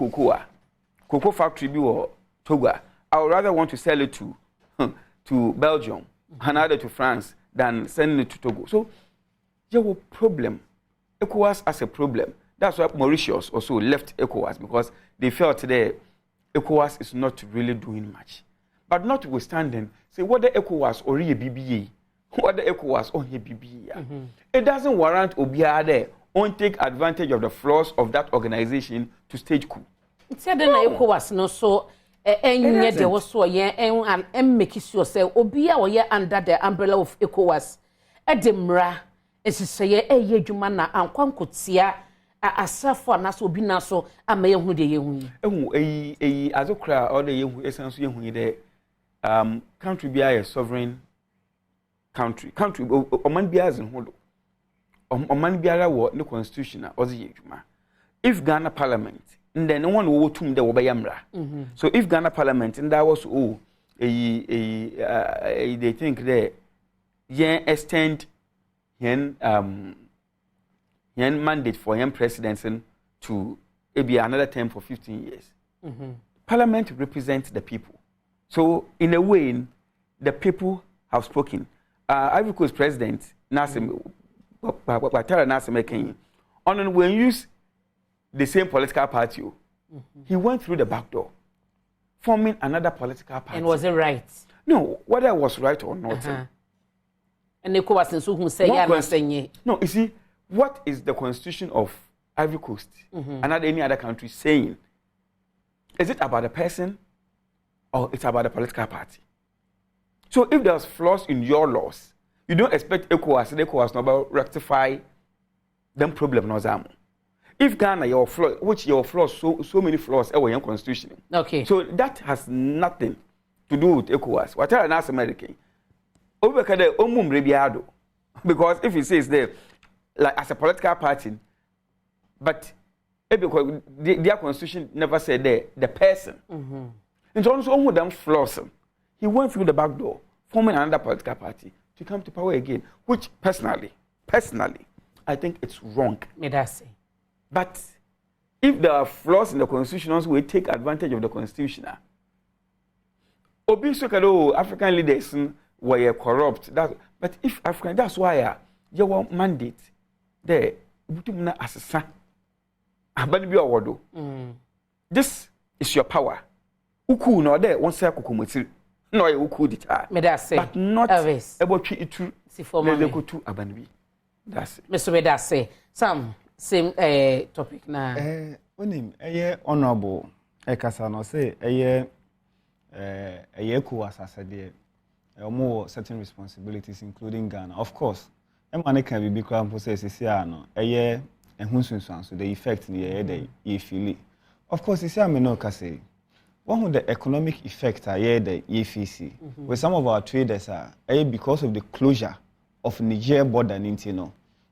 B: cocoa factory or Togo. I would rather want to sell it to Belgium, another to France, than sending it to Togo. So, there was a problem. ECOWAS as a problem. That's why Mauritius also left ECOWAS because they felt that ECOWAS is not really doing much. But notwithstanding, say what the ECOWAS or a BBA, what the ECOWAS or a BBA, it doesn't warrant Obiade there. Won't take advantage of the flaws of that organization to stage coup.
A: It's said that ECOWAS no so and there was so and make sure say Obia or ye under the umbrella of ECOWAS. Edemra is say ye jumana and kwankotia asafo anaso obi na so amaye hu de ye hu.
B: Azokra or the ye hu esanso ye hu de country be a sovereign country oman be as in hold. Oman biara wo the constitution na ozi yedwuma. If Ghana parliament then no one will tum de wobayamra. So if Ghana parliament and that was they think they extend yen mandate for yen presidency to maybe another term for 15 years. Parliament represents the people. So in a way the people have spoken. Ivory Coast president Nassim on when use the same political party, he went through the back door, forming another political party.
A: And was it right?
B: No, whether it was right or not.
A: And the question who say
B: no, you see, what is the constitution of Ivory Coast and not any other country saying? Is it about the person or it's about the political party? So if there's flaws in your laws, you don't expect ECOWAS to rectify them problem no zamu. If Ghana your flaw, which your flaws so many flaws in your constitution.
A: Okay.
B: So that has nothing to do with ECOWAS. Whatever an American. Obekade omum rebiado. Because if he says there, like as a political party, but because their constitution never said there the person. And so also them flaws. He went through the back door, forming another political party to come to power again, which personally, I think it's wrong. But if there are flaws in the constitution, we take advantage of the constitution. Obi Sokado, African leaders were corrupt. But if African, that's why your mandate there, this is your power. Uku no there, one say kukumoti. No, you could it. But not about it to see for me. To Abanbi. That's it. Mr.
A: Medase, some same topic now.
C: When honorable, Ekasano say a year as I said, more certain responsibilities, including Ghana. Of course, a man can be big process, a year and who's so the effect in the air, you feel it. Of course, it's a no say. One of the economic effects are here the EFC. With some of our traders are because of the closure of Niger border in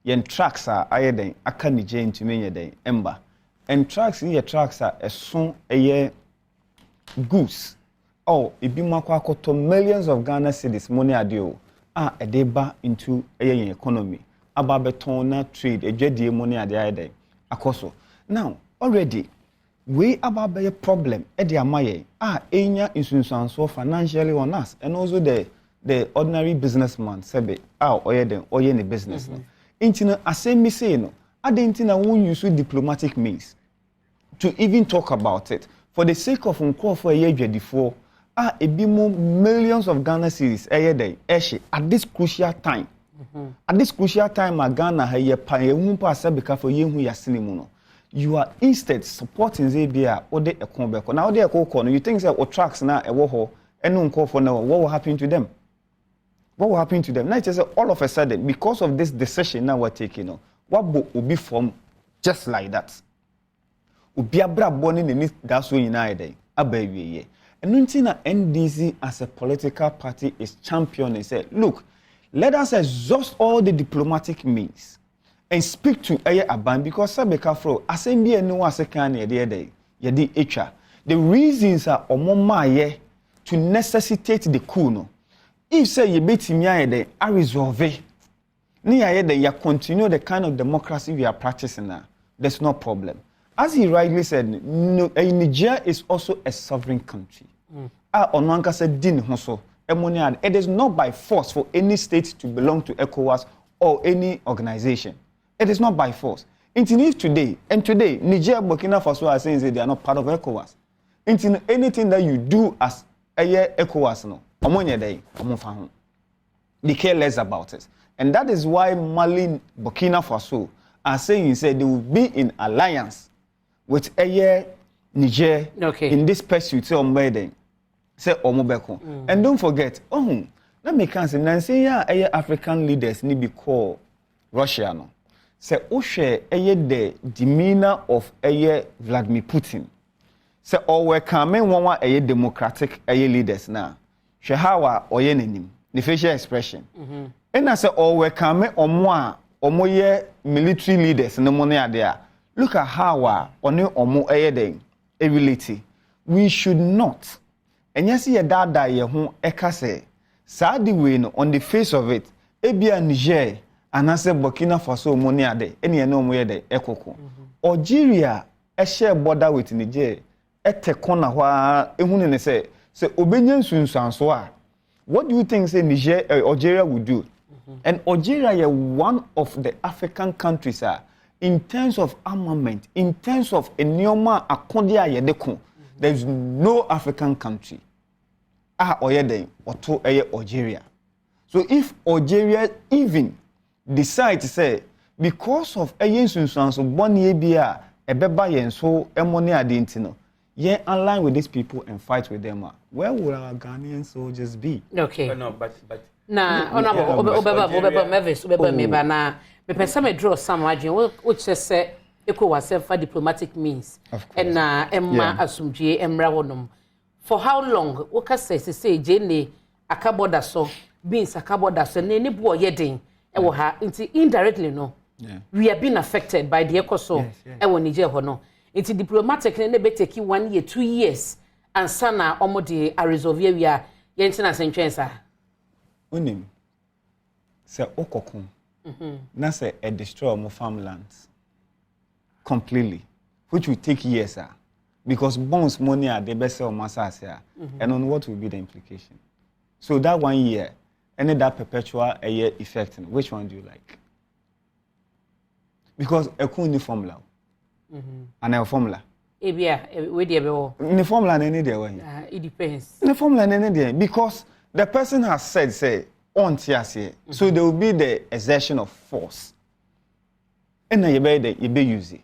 C: yen trucks are then aka Niger into many day ember. And trucks in your trucks are as soon a year goose. Oh, it be makwakoto millions of Ghana cedis money adio a deba into a economy. Ababetona trade a JD money at the other. Akoso. Now already we about a problem at the amaye enya insurance so financially on us and also the ordinary businessman sebe oye the business intina asem me say no adentina won use diplomatic means to even talk about it for the sake of unko for a year before a bit more millions of Ghana cedis at this crucial time. At this crucial time, Ghana you are instead supporting Zambia or the Ekonbeko. Now they are you think that tracks now a war and call for now. What will happen to them? What will happen to them? Now just all of a sudden, because of this decision now we're taking, what will be formed just like that? Ubi abra born in the that's what United abaye. And Nuntina NDC as a political party is championing. Said, look, let us exhaust all the diplomatic means and speak to Aya Aban because Sabeka Fro, Assembly and no one second day, Yadi Echa. The reasons are omomaye to necessitate the coup. If say you beat him, I resolve it. You continue the kind of democracy we are practicing now. There's no problem. As he rightly said, Niger is also a sovereign country. Onwanka said, it is not by force for any state to belong to ECOWAS or any organization. It is not by force. Until today, Niger, Burkina Faso are saying that they are not part of ECOWAS. Until anything that you do as ECOWAS, they care less about it. And that is why Mali, Burkina Faso are saying they will be in alliance with Niger in this pursuit. Say and don't forget, let me cancel. Nancy, African leaders need be called Russia. No, say the demeanor of Vladimir Putin. Say we coming one democratic leaders now. Shehawa oyenenim the facial expression. And I say we coming military leaders no money are there. Look at how ability. We should not. And yes, ye dada ye hon ekase. Saadi we no on the face of it. Ebia Niger and I say Burkina Faso money ade. Any no mo ye de ekoko. Algeria share border with Niger. Ete kona wa ehunu ne say obenyan sunsanso a. What do you think say Niger Algeria would do? And Algeria is one of the African countries in terms of armament, in terms of enyoma akondia yedeko. There is no African country Algeria. So if Algeria even decide to say because of so boni bia ebeba yen so emoni adintino, ye align with these people and fight with them, where will our Ghanaian soldiers be?
A: Okay.
B: No, but
A: na obeba Mavis obeba meba na me pesa me draw some agent which say ECOWAS for diplomatic means and na emma asumdie emra wonom for how long woka say jene akaboda so beans akaboda so na ni bo yeden e wo ha nti indirectly no we are being affected by the ECOSO e wo Niger ho no nti diplomatic na be take 1 year 2 years and sana omode a resolve we are yentina sentwensa
C: unim se okokun na say a destroy more farmlands completely, which will take years, because bonds money are the best of massas, and on what will be the implication? So that 1 year, any that perpetual a year effect, which one do you like? Because a cool formula, and a formula.
A: In the
C: formula, any day.
A: It depends.
C: In the formula, any day, because the person has said, say, on TSA, so there will be the exertion of force. And then you be using.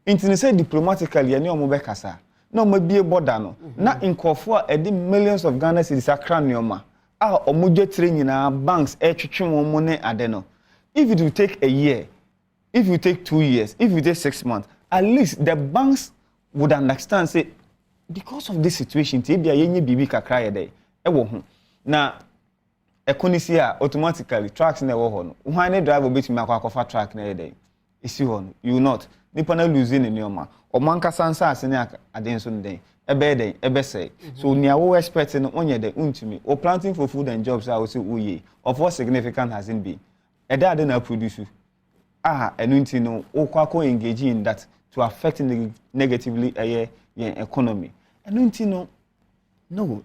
C: Say diplomatically, any omo kasa. No me be border no. Na inkofo e di millions of Ghana cedis akra neoma. Omo je training na banks twetwe omo ne ade no. If it will take a year, if it will take 2 years, if it will take 6 months, at least the banks would understand say because of this situation, ti bia yenye bibi kakra ye dey. E wo ho. Na ekonisi automatically tracks na wo ho no. Why na driver betimi akwa track na ye dey. Isi ho you will not. Nipa na losing in your man. O man ka sansa ase ne aden so den. Ebe den, ebe say. So nia wo expecting onye den untumi. O planting for food and jobs I will say uye. Of what significant has it been? Eda dey na produce. Enunti no o kwako engage in that to affect negatively your economy. Enunti no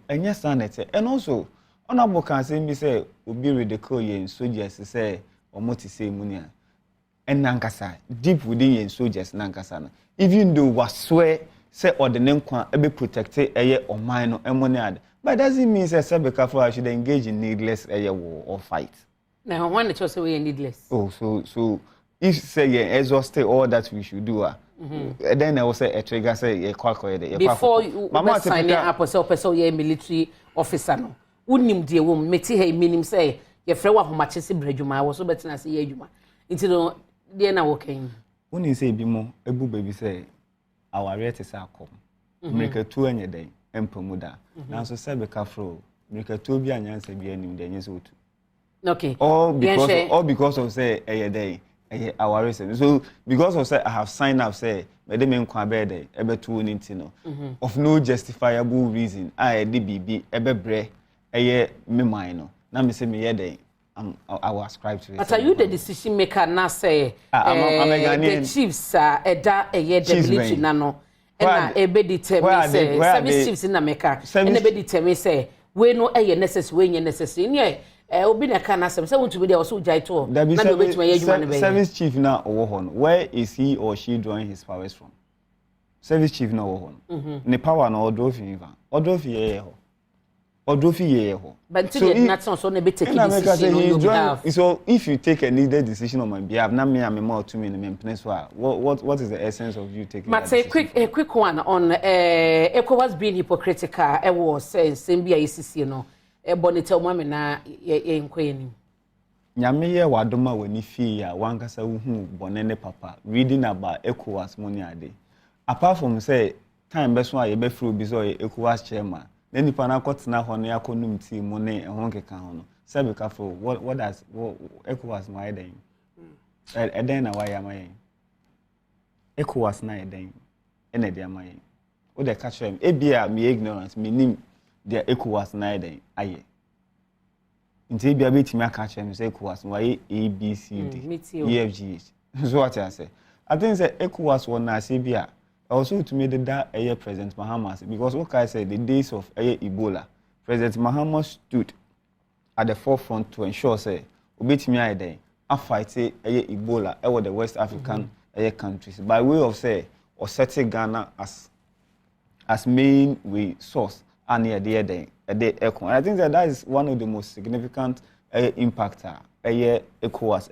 C: enye sanete. And also honorable can say me say obi ridicule yen soldiers say omoti say munia. And nankasa deep within your soldiers nankasa even though was swear say or the name be protected or mine or money But doesn't mean say Sebekafo should engage in needless war or fight.
A: Now, one that also we needless.
C: Oh, so if say exhausted all that we should do, then I will say a trigger say a calculator.
A: Before you sign up or so ye military officer no. Unim dear woman, meti he minim say ye frewa how much is brejuma was so better than say yejuma. Into no dear na working. When
C: you say bimo, ebu baby say our rate is our come. Make a 2 any day, empomuda. Now so Sebekafo, make a 2 be an answer be any day.
A: Okay.
C: All because of say a day, our reason. So because of say I have signed up say, but they mean kwabede, ebe 2 nintino. Of no justifiable reason, I DBB, ebe bre, me mine. Now me say me day. I will ascribe to it. But
A: are you the decision maker now say the chiefs eda the military nano and ebe determine say service chiefs in America and ebe determine say we no necessary we necessary obi na kana say want to be there also jai to na be between you and
C: service chief na owo where is he or she drawing his powers from? Service chief na owo ne power na odofi ye ho. But
A: so not so ne be taking decision on your behalf.
C: So if you take a needed decision on my behalf, na me am more to me in peninsula. What is the essence of you taking?
A: But a quick one on ECOWAS being hypocritical. I was saying same be ICC no. E bonita mama na ye nkweni.
C: Nyame ye wadoma wani fie ya wankasa hu bonene papa reading about ECOWAS money ade. Apart from say time beso a ye be free obi so ECOWAS chairman. Then if na kwotena ho na yakonum team mo ne ehon keka ho no. Sebekafo what does ECOWAS my den? Eden na why am I? ECOWAS na eden. Ene dia my. O de catch them. Ebia me ignorance me nim their ECOWAS na eden aye. Nti ebia betimi aka chem say ECOWAS why A B C D E F G H. So what I say? I think say ECOWAS one na say bia also to me that President Mahama because what I said the days of Ebola, President Mahama stood at the forefront to ensure say obetimi aye a fight Ebola over the West African countries by way of say or setting Ghana as main way source and and I think that is one of the most significant impactor ECOWAS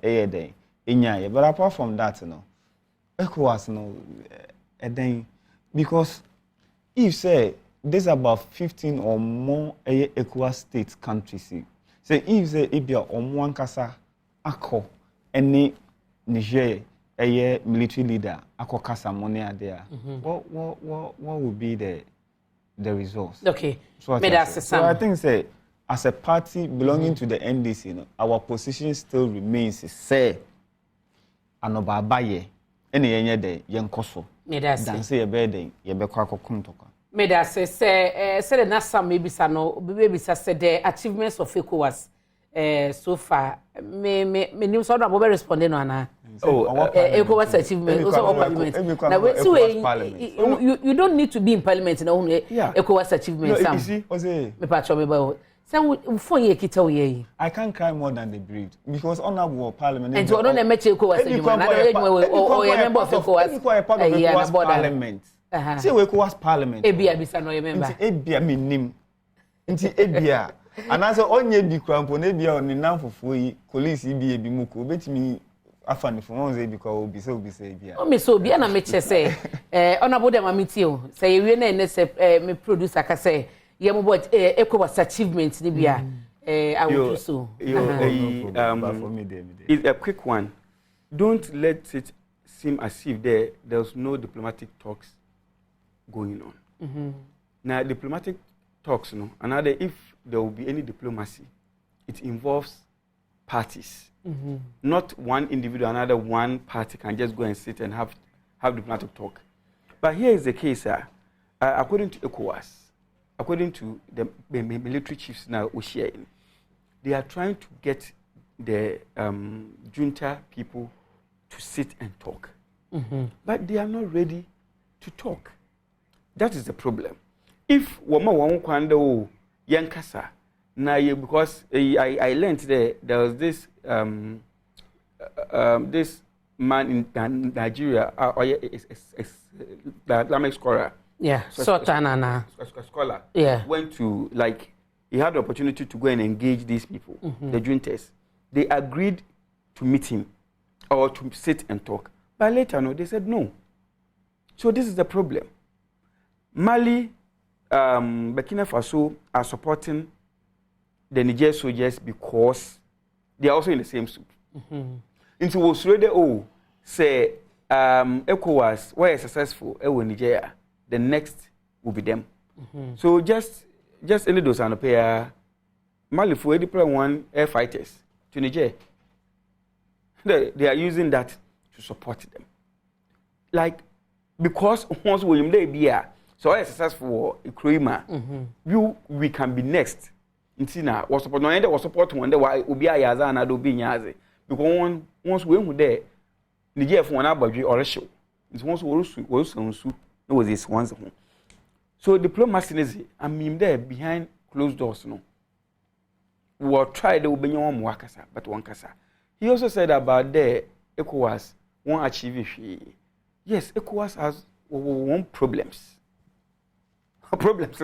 C: but apart from that ECOWAS because if say there's about 15 or more ECOWAS state countries say if say ibia one kasa ako any Niger military leader ako kasa money there what would be the results?
A: Okay.
C: So I think say as a party belonging to the NDC our position still remains say anobabaye ene yenye de yenkoso danse ye beden ye bekwa kokuntoka
A: meda say the nasa maybe sa no baby say the achievements of ECOWAS so far me new so no respond no ana ECOWAS achievement also parliament now you don't need to be in parliament na ECOWAS achievement
C: sam me
A: patcho me ba for ye kita we
C: I can't cry more than the breed because honorable parliament
A: and you don't know meche ECOWAS or you member of ECOWAS
C: parliament say ECOWAS parliament
A: ebia bisa no you member
C: ebia me nim nti ebia anase onye bi krampo na ebia oni namfofo yi police bi ebi mu ko betimi afani fo won ze bi ko obi se ebia
A: o me so obia na meche say honorable dem amiti o say we na ene say me producer ka say ye mo but ECOWAS achievement ni bia I will do so
B: it's a quick one. Don't let it seem as if there's no diplomatic talks going on. Now diplomatic talks another if there will be any diplomacy it involves parties. Not one individual, another one party can just go and sit and have diplomatic talk. But here is the case, according to ECOWAS, according to the military chiefs now, they are trying to get the junta people to sit and talk. But they are not ready to talk. That is the problem. If Wama Wankwanda Yankasa, because I learned there was this this man in Nigeria, the Islamic scholar,
A: Yeah,
B: scholar.
A: Yeah.
B: Went to, like, he had the opportunity to go and engage these people, the juntas. They agreed to meet him or to sit and talk. But later, no, they said no. So this is the problem. Mali, Burkina Faso are supporting the Niger soldiers because they are also in the same soup. Into was ready, say, ECOWAS were successful in Nigeria, the next will be them. So just any those and pair Mali for deploy one air fighters to Niger. They are using that to support them. Like, because once we be here, so I successful Ukraine, we can be next. Intina was support no end was support one day why Ubi Ayaza and Adobe Nyazi. Because once we were there, Niger for one abadry or a show. It's once we was this once. So diplomacy is, I mean, there behind closed doors, no. We tried to be one wakasa, but one kasa. He also said about the ECOWAS won't achieve it. Yes, ECOWAS has one problems. Problems,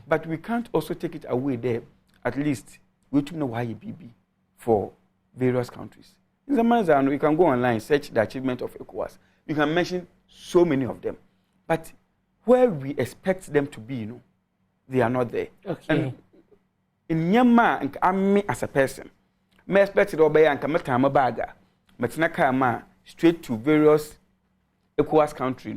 B: but we can't also take it away there. At least we to know why BB for various countries. In the manner, you can go online, search the achievement of ECOWAS. You can mention so many of them, but where we expect them to be, they are not there.
A: Okay.
B: And in Myanmar, I'm me as a person. Me expected obey and come time a bagger, but nakama straight to various ECOWAS country.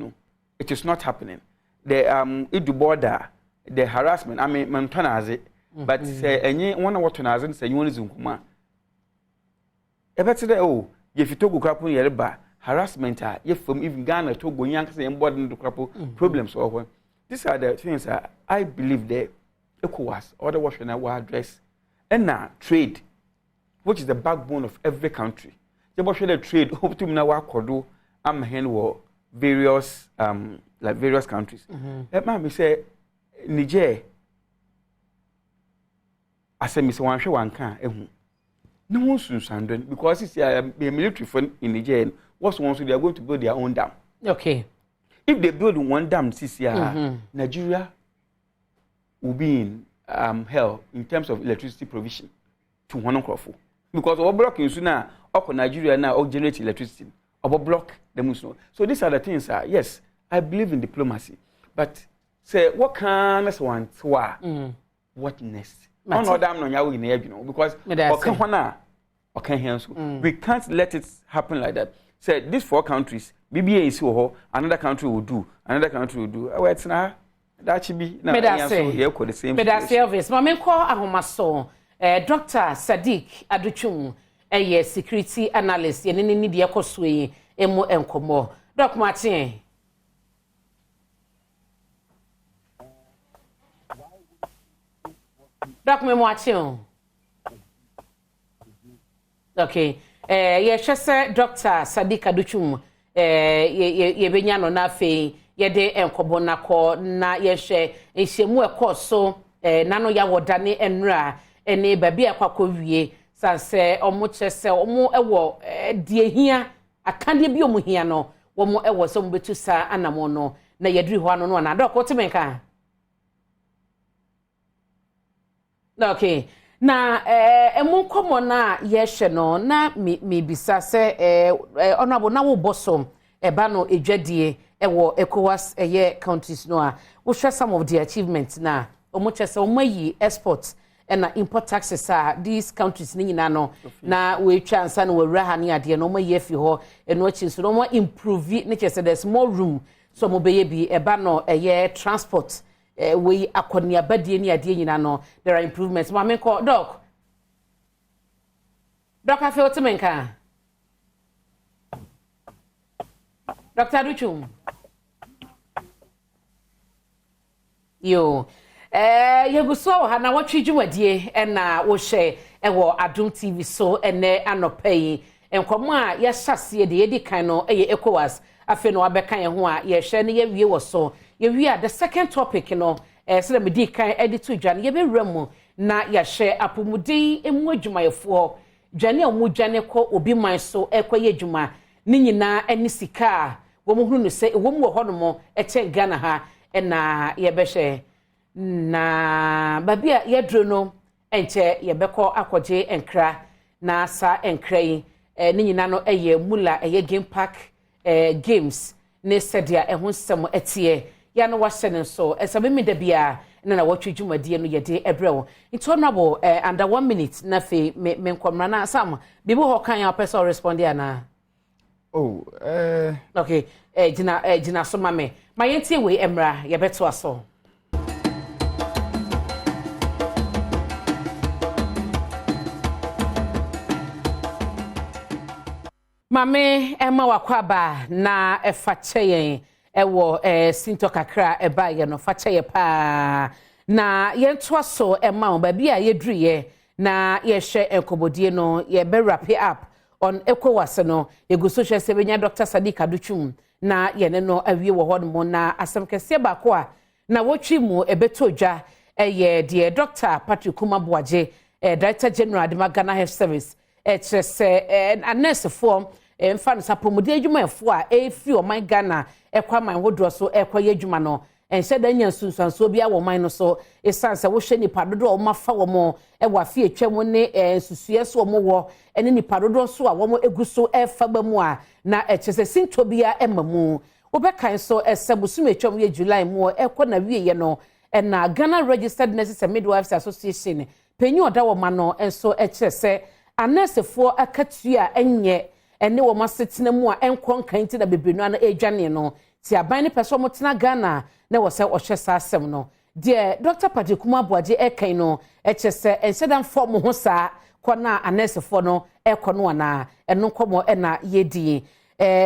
B: It is not happening. The it border, the harassment. I mean, Montana but say any one of what to say you want to kuma. Ever if you talk about yerba harassment, if from even Ghana to go young say embodied the crapple problems over. These are the things that I believe the ECOWAS or the Washington will address. And now trade, which is the backbone of every country. The Washington trade hope to now kodo am hen various like various countries. Me say Niger. I say Mr. Wanshe Wanka ehu. No one soon because it's a military fund in Niger. What's once they are going to build their own dam.
A: Okay.
B: If they build one dam this year, Nigeria will be in hell in terms of electricity provision to one crop. Because our blocking sooner, Nigeria now generate electricity. Our block the Muslim. So these are the things. Yes, I believe in diplomacy, but say what can us want? What next? No, damn no, because we can't let it happen like that. Say these 4 countries, BBA is so another country will do, another country will do. Oh, it's now that should be now the same.
A: But that's obvious. Mama call ahomaso. Dr. Sadiq Aduchum, a security analyst, and any media cosway, emo enkomo. Doc Martin. Doc Martin. Okay. Yes, Dr. Sadiq Aduchum, ye benyano na fe, ye de enkobo na ko na ye she, shemu e so, nano ya wodane enra. Ene baby akwakọ wie sanse omo chese omo ewo die hia akande bi omo hia no omo ewo so mbetu sa anamo no na yedri ho ano no na dok timenka. Okay na emu komo na yehye no na me bisa se onabo na wo bosom eba no edwadie ewo ECOWAS countries no a wo share some of the achievements na omo chese omo yi exports and import taxes these countries ni nyina no na we chance na we raha ni ade no mo yefi ho eno achi so no mo improve ni chese there's more room so mo beye bi eba no transport we akoni abadie ni ade nyina no there are improvements ma me call doc afi otimenka Dr. Aduchum yo yeguso ha na watwi dwumadie na wo hye ewo Adom TV so ene anopai enkomo a ye hyase de yedi kan no ECOWAS afi no abeka ye ho a ye hye ne ye wie wo so ye wie the second topic no se me di kan edito dwane ye be wramu na ye hye apomudi emu adwumayefo dwane omu dwane ko obi man so ekoye dwuma ni nyina ani sika wo mo hunu no se wo mo ho no mo e che Ghana ha na ye be hwe na babia ye dro no enche ye beko akwaje enkra na sa enkra yi ni nyina no eye mula eye game park games ne sedia ho nsem etie ya no wahye ne so esabe mi da bia na Nnawotwi dwumadie no yede ebrewo into honorable under 1 minute na fe me nkomra na sam bibi ho kan ya person respond ya na okay jina so mame ma yentie we emra ye beto aso mame ema wakwaba na efache yen ewo sinto kakra eba ye no fache ye pa na yentoa so ema ba bia ye druye na ye hwe enkobodie no ye be wrap up on ekwase no ye go social sebenya Dr. Sadiq Aduchum na ye ne no awie wo hodmo na asem kese ba ko a Nnawotwi mu ebeto dwa ye de Dr. Patrick Kumaboaje Director General de Ghana Health Service chese nurse form mfa no sapomode adwuma efo a efi o man Ghana ekwa man wodro so ekwa ye adwuma no ense da nya sunsanso bia wo man no so esanse wo hwe nipa dodo o mafa wo mo ewa afie twam ne susue so mo wo ene nipa dodo so a wo mo eguso efa ba mu a na chese sinto bia emamu wo be kan so esabusu metwam ye July mu ekwa na wie ye no na Ghana Registered Nurses and Midwives Association penyu oda wo ma no enso chese anesefo akatua enye ene wo masetena mu a enkon kan ti da bebrenu ana edwane no ti aban ne peso mo tena Ghana na wo se ohwe sa asem no de Dr. Patrick Kumaboaje ekan no echese ensedam form ho sa kona anesefo no ekono ana eno komo na yedi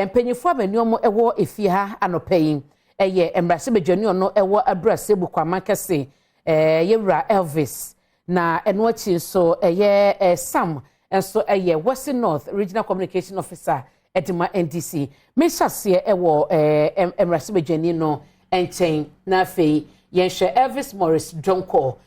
A: mpanyifo abani omo ewo efie ha anopayin eye embrase bedwani ono ewo abrase bukwama kese yewra Elvis na eno achi so eye Sam enso eye Western North Regional Communication Officer Edima NDC meshase ewo embrase bedwani no enchen na afei yenhwe Elvis Morris Jonko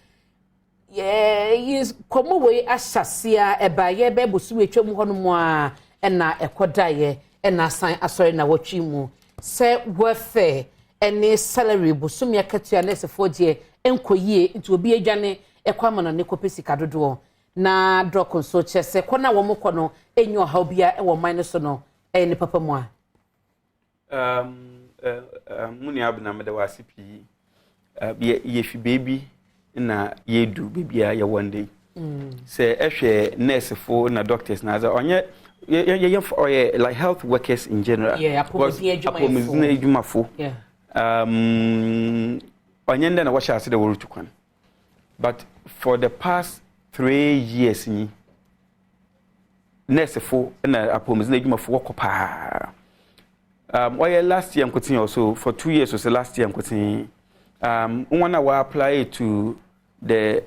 A: is komo we ashasia eba ye be bosu etwam ho no mu a na ekodaye na san asori Nnawotwi mu se worth any salary bosum ya katua na sefo die enkoyie nti obi adwane ekwama na ne kopesi kadodo na drok so chese kona wo mokọ no enyo ha obia e wo man so no ne papa mu a
B: muni abna me da wasipi ye fi baby na yedu bibia ye one day se ehwe nurse fo na doctors na za onye ye like health workers in general apomizina ejuma fo onye nda na washa ase da worutukwan but for the past 3 years ni nurse fo na apomizina ejuma fo wokopa last year I'm also for 2 years was the last year I'm continuing one I apply to the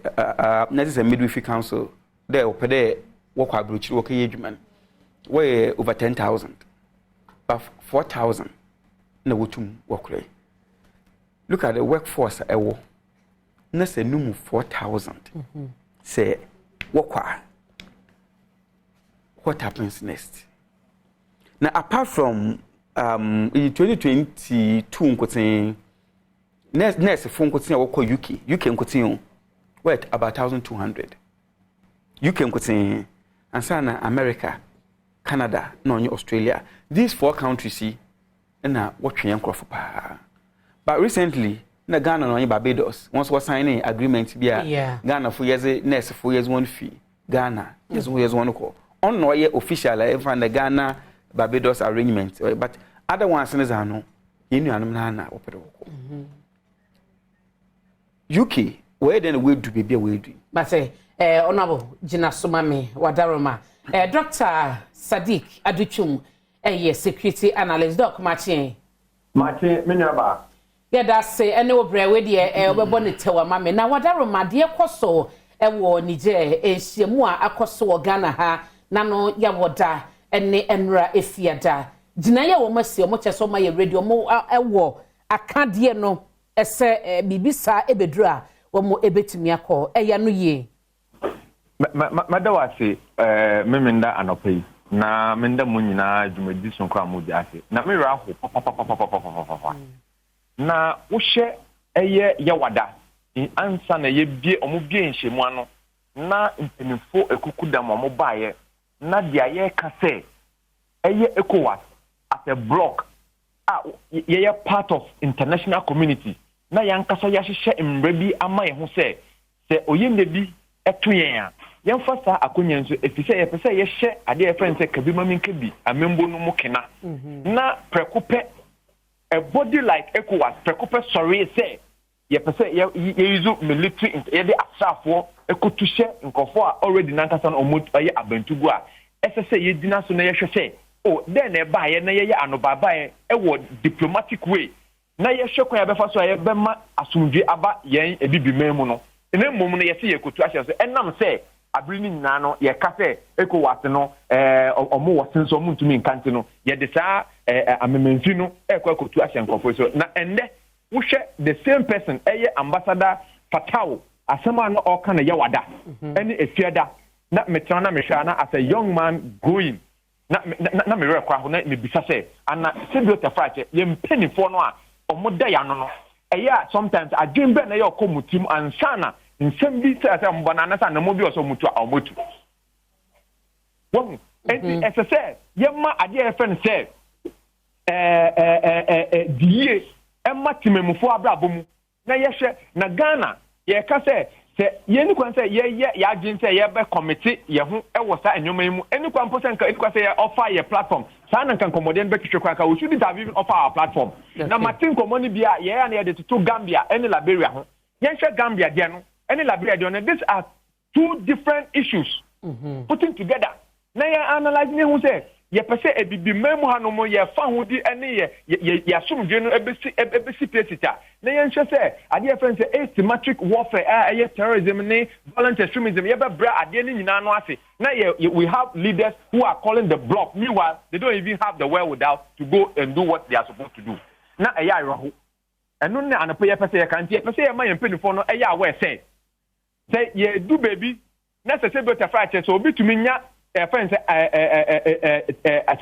B: Nurses and Midwifery Council there over there work abrochi work yejuman where over 10,000 of 4,000 na wotum work look at the workforce ewo na say numu 4,000 say work what happens next now apart from in 2022 nkotin nurse phone nkotin woko UK nkotin worth about 1,200 UK nkotin ansana America Canada no Australia these 4 countries see na wotwen nkrofo pa but recently na Ghana no Barbados once was signing agreement bia Ghana for years nurse for years one fee Ghana years one call on no ye official even the Ghana Barbados arrangement but other ones is ano yenu anum na opere woko UK where then we do be we do
A: but honorable Gina Sumami Wadaroma Dr. Sadiq Aduchum security analyst doc Martin
D: menyaba
A: da say ene obre we de obebo ne tewa mame na Wadaroma de ekoso ewo Niger ehyiemu a akoso wo Ghana ha na no ya woda ene enra efiada Gina ye wo mase mo cheso ma ye radio mo ewo akade no ese bibisa ebedura wo mo ebetimi akọ eya no ye
D: madawase memenda anopai na menda mu nyina dwumadi so kwa mu di ase na me ra ho papa na wo hye eye yewada ansa na ye bie omo bie nhwemu ano na mpenifo ekukudam omo baaye na dia ye ka se eye ECOWAS as a block ye part of international community na yankasa ya hyehyɛ mbrɛ bi ama ye ho se oyende bi eto yen a yɛmfa saa akonya nso efisɛ yɛpɛ ye hye ade ye friend sɛ kabima minka bi amembo no mu kena na prekope a body like ECOWAS prekope sorry say yɛpɛ sɛ ye use military ye de asafo ekotu hye nkofo a already nankasa no omo aye abantugu a ɛsɛ sɛ ye dina so na ye hwɛ sɛ then e ba ye na ye anobaba ye wo diplomatic way na ye hwɛ kwa ya befa so ye bema asumdwe aba yen ebibiman mu no ene mmom no ye se ye kotu ahye so enam sɛ abiri ni nyina no ye ka sɛ ECOWAS no omo wosenso omo ntumi nkante no ye de saa amememfi no ekwa kotu ahye nkofo so na ende wo hwɛ the same person eye ambassador Fatao asema no oka na yewada ene efiada na metra na mehwa na as a young man growing na me rekwa ho na me bisa sɛ ana sebio tafrache ye mpenifo no a omo da ya no eya sometimes adwembe na ye okomutim ansana nsɛm bi sɛ mbona na sa na mo bi oso mutu a omotu won enti ɛsɛ sɛ yɛma ade a yɛfɛ no sɛ die ɛma timemufo abrabɔ mu na yɛhwɛ na Ghana yɛka sɛ yɛni kwan sɛ yɛ agyen sɛ yɛbɛ committee yɛ ho ɛwɔ saa enwoma yi mu ɛni kwan po sɛ ɛni kwan sɛ yɛ offer yɛ platform saa na nkan komodien bɛ twetwe kwan ka we shouldn't have even offer our platform na Martin komoni bia yɛ na yɛ de to Gambia ɛni Liberia ho yɛhwɛ Gambia deɛ no ɛni Liberia deɛ no these are two different issues putting together na yɛ analyze ne ho sɛ yɛpɛ sɛ ebibiman mu hanom yɛ fa ho di ɛne yɛ asomdwe no ebesi pesita na yɛnhwɛ sɛ adeɛ fɛn sɛ asymmetric warfare a ɛyɛ terrorism ne violent extremism yɛbɛbrɛ adeɛ ne nyinaa no ase na we have leaders who are calling the block meanwhile they don't even have the wherewithal to go and do what they are supposed to do na ɛyɛ ayɔho ɛno ne anapɛ yɛpɛ sɛ yɛka nti yɛpɛ sɛ yɛma yɛn mpanimfoɔ no ɛyɛ aware sɛ yɛdu baabi na sɛ sɛ bɛtafra kyɛ sɛ obi tumi nya friends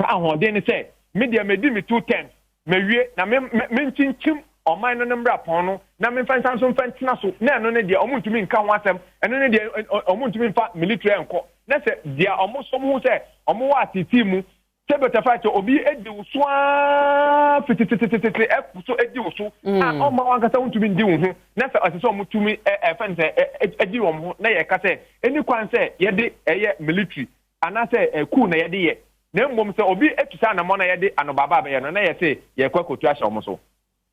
D: ahoɔden ne sɛ media medi me 210 mewie na menkyinkyim ɔman no mbra pɔn no na memfa nsa so mfa ntena so na ɛno ne deɛ ɔmo ntumi nka ho asɛm ɛno ne deɛ ɔmo ntumi mfa military nkɔ na sɛ deɛ ɔmo som ho sɛ ɔmo wɔ atiti mu sɛ bɛtɛfa kyɛ obi edi wo so a fitititititi ɛso edi wo so a ɔma wankasa ntumi ndi wo ho na sɛ ɔsɛ sɛ ɔmo tumi ɛfɛn sɛ edi wɔn ho na yɛ ka sɛ eni kwan sɛ yɛde ɛyɛ military anase ku na yɛde yɛ na mmom sɛ obi etusa na mo na yɛde anobaba abɛyɛ no na yɛ sɛ yɛkɔ kotu ahyɛ ɔmo so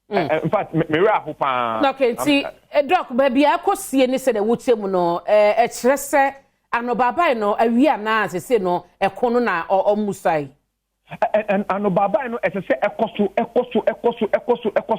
D: in fact me aho pa
A: okay ti doc baabi akɔsie ne sɛ de wotie mu no ɛkyerɛ sɛ anobaba no awia na asese no ɛko no na ɔmusai
D: anobaba no ɛsɛ sɛ ɛkɔ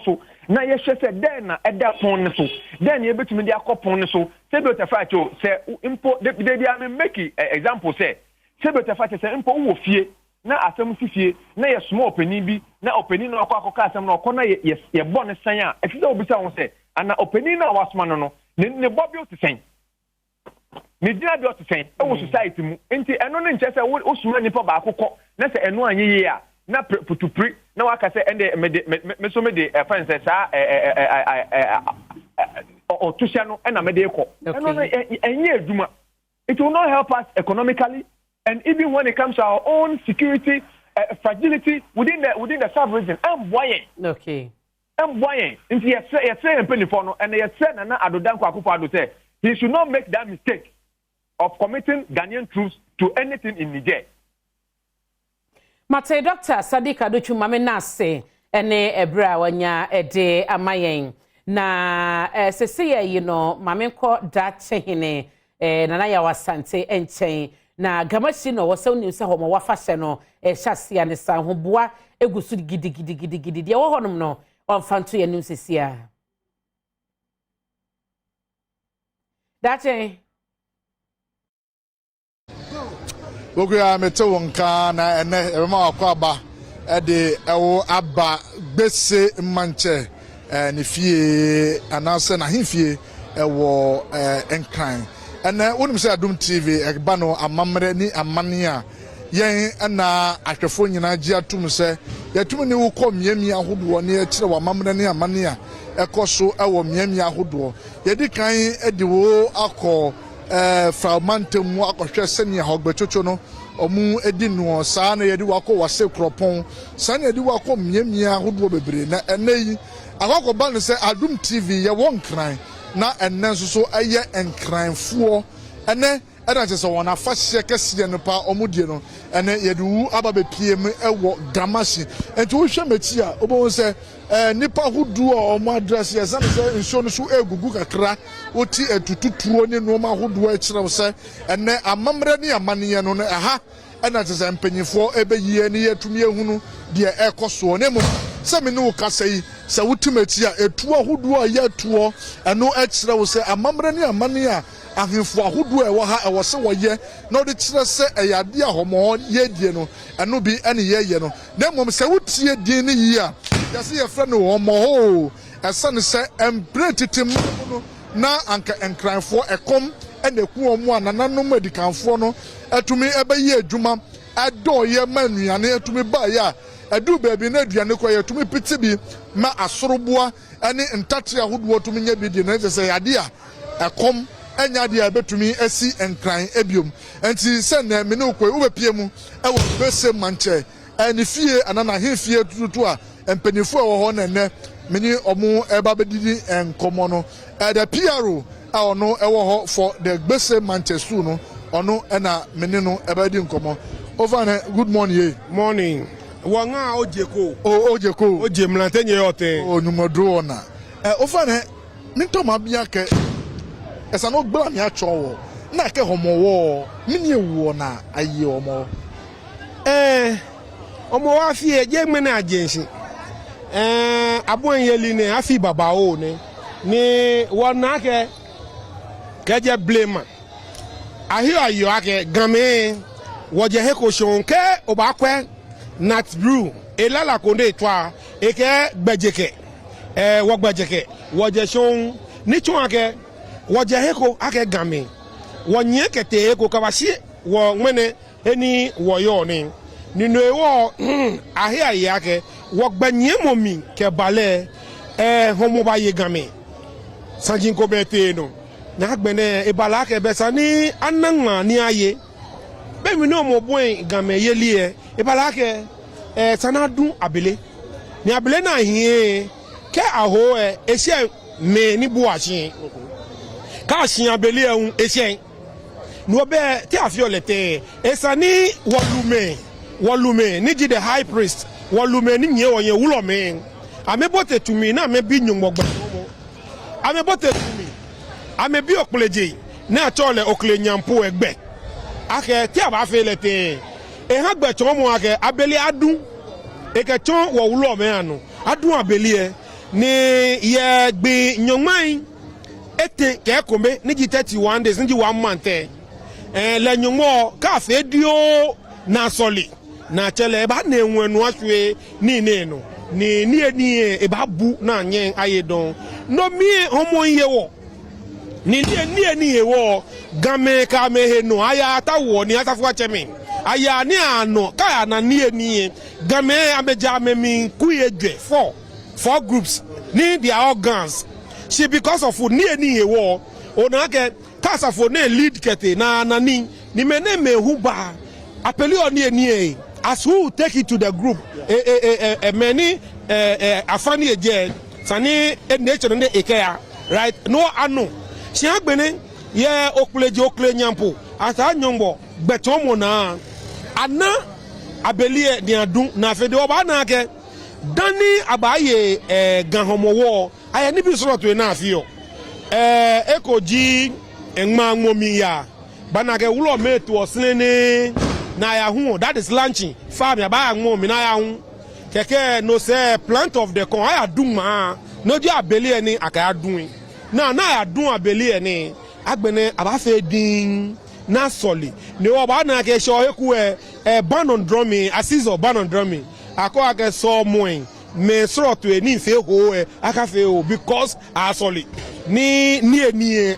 D: so na yɛhwɛ sɛ den na ɛda pon ne so den na yɛbɛtumi de akɔ pon ne so sɛ bi otafa kyɛ sɛ impo de bi am make example sɛ bi otafa kyɛ sɛ impo wo fie na asɛm si fie na yɛ small opani bi na opani no akɔ asɛm na ɔkɔ na yɛ bɔ ne san a ɛsɛ sɛ obisa ho sɛ ana opani na wasoma no ne bɔ bi o te sɛn ne dina bi o te sɛn ɛwɔ society mu nti ɛno ne nkyɛ sɛ wo suma nipa baako kɔ na sɛ ɛno anyeye a na putupri na waka sɛ ɛnde me so me de friends saa otusia no ɛna me de kɔ ɛno no ɛnyɛ adwuma. It will not help us economically, and even when it comes to our own security fragility within the sub-region.
A: Okay.
D: Into yes, and yes, and Adodan Kwakupa say he should not make that mistake of committing Ghanaian troops to anything in Niger.
A: Mate Dr. Sadiq Adochu mame nase ene ebra wanya ede amayen na sese you know mame ko dache hine nana ya wasante enchen na gamashi no wose uni se homo wafahye no hyasia ne san ho boa egusu gidi de wo honom no onfanto ye nim sesia dache
E: Oguya mete wonka na ene ema akwaba de ewo aba gbese manche ne fie anase na hifie ewo enkran ene wonim se Adom TV egba no amamre ni amane a yen na ahwefo nyina gye atum se yetum ne wo kɔ miamia ahodoɔ ne kyerɛ wa mamre ne amane a ɛkɔ ɛwɔ miamia ahodoɔ yɛdi kan ɛde wo akɔ fragmentum mu akɔhwɛ sɛnea hɔgbɛtwotwo no ɔmu edi no saa na yɛde wakɔ wase kropɔn saa na yɛde wakɔ miamia ahodoɔ bebree na ɛnɛ yi akɔkɔba ne sɛ Adom TV yɛwɔ nkran na ɛnɛ nso so ɛyɛ nkranfoɔ ɛnɛ ɛna kyerɛ sɛ wɔn afahyɛ kɛseɛ no pa ɔmo die no ɛnɛ yɛde wu aba bepie mu ɛwɔ gamahye nti wohwɛ m'akyi a wobɛhu sɛ nipa ahodoɔ a ɔmo adrɛse yɛsɛ ne sɛ nsuo no so egugu kakra woti etututuo ne nneɛma ahodoɔ akyerɛw sɛ ɛnɛ amammerɛ ne amaneɛ no ɛha ɛna kyerɛ sɛ mpanyinfoɔ ɛbɛyie ne yɛtumi ehunu deɛ ɛkɔ soɔ ne mu sɛ me ne wo kasa yi sɛ wotim akyi a etuo ahodoɔ a yɛtuo ɛno ɛkyerɛw sɛ amammerɛ ne amaneɛ a ahemfo ahodoɔ ɛwɔ ha ɛwɔ sɛ wɔyɛ na ɔde kyerɛ sɛ ɛyɛ ade a hɔmɔɔ yɛdie no ɛno bi ɛne yɛyɛ no na mmom sɛ wotie din ne yie a yɛsɛ yɛfrɛ no hɔmɔɔ ɛsane sɛ ɛmprɛ tete mu no na anka nkranfoɔ ɛkɔm ɛna eku wɔn a nananom adikanfoɔ no ɛtumi ɛbɛyɛ adwuma ɛdɔɔyɛ ma nnuane ɛtumi baayɛ a ɛdu baabi na aduane kɔ yɛtumi pete bi ma asoroboa ɛne ntate ahodoɔ tumi nyɛ bi di na ɛsɛ sɛ yɛade a ɛkɔm enya dia betumi asi enkran ebiom enti se na me ne okoi wo bepie mu e wo bese manche eni fie anana he fie tututu a empanifo e wo ho na ne me ni omo eba bedidi enkomo no the PRO a ono e wo ho for the bese manche su no ono e na me ni no eba di nkomo over na good morning ye
F: morning wanga ojeko
E: ojeko
F: oje mlantenye yote
E: onumodro na over na nitoma bia ke esa no gba mi acho na ke homowo mini ewu na aye omo
F: omo wa fi je me na agency abon yeli ne afi baba o ne ni wona ke je blame ahi ayo ake game woje he ko shon ke obakwe nat brew elala konde twa eke gbejeke wo gbejeke woje shon ni tun ake woje heko ake game wonye kete heko kabashi wo nwene eni wo yo ni ninu ewo ahe aye ake wo gbanye momi ke bale homo ba ye game sanjin ko bete no na gbene e bala ke besa ni ananwa ni aye be mi no mo boen game yeli e bala ke sanadu abele ni abele na hie ke aho ehie me ni buachi ka hia abele ehun ehie no be ti afiolete esani wolume ni ji the high priest wolume ni nye wonye wulo me amebote tumi na me bi nyumogba amebote tumi amebi okleje na tole okle nyampo egbe ake ti aba felete ha gbe chon mo ake abele adun eke chon wo wulo me anu adun abele ni ye gbe nyonman ete ke kombe ni ji 31 days ni ji 1 month le nyonmo ka fe dio na soli na chele ba na enwenu aswe ni no ni e ba bu na anye ayedon no mi homo yewo ni ewo game ka mehe no aya tawo ni asafu achemi aya ni ano ka na ni game ameja memi kuyeje four groups ni their organs she because of ni ewo ona ke kasa for na lead kete na ni mene mehu ba apeli oni as who take it to the group many afani eje sani nature ne ekea right no ano si agbene ye okle nyampo asa nyombo gbetomo na ana abelie ni adun na fede oba na ke dani abaye ganhomowo aye ni bi soro to na afio ekoji enma ngomi ya bana ke wulo metu osene na ya hu that is launching farm ya ba ngomi na ya hu keke no say plant of the corn aya dun ma no ji abelie ni akaya dun na ya dun abeli ni agbene abafe din na soli ni wo ba na ke so eku ban on drumming asizo ban on drumming akọ ake so moin me soro to ni fe ho aka fe o because asoli ni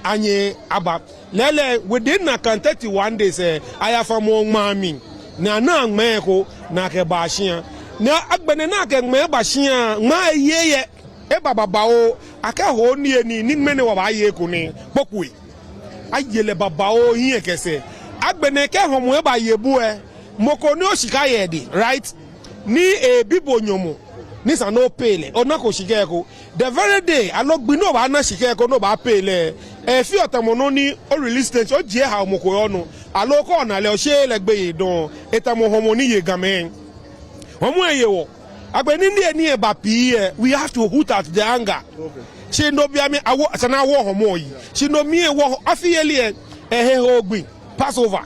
F: anye aba lele within na 31 days aya fa mo mami na ngme ko na ke ba hia na agbene na ke ngme ba hia ma yeye e baba o aka ho ni eni ni ngme ne wa ba ye ko ni pokui ayele baba o hie kese agbene ke ho mo e ba ye bu e moko ni o sika ye di right ni e bibo nyomo ni sa no pele ona ko sika ko the very day alogbi no ba na sika ko no ba pele e fi otamono ni o release stage o je ha moko yo no aloko na le o se legbe idon etamo homo ni ye gamen homo eye wo agbeni ni eni e ba pi we have to root out the anger okay she no bia me awo sana wo homo yi she no mi e wo afiyele he ogbin passover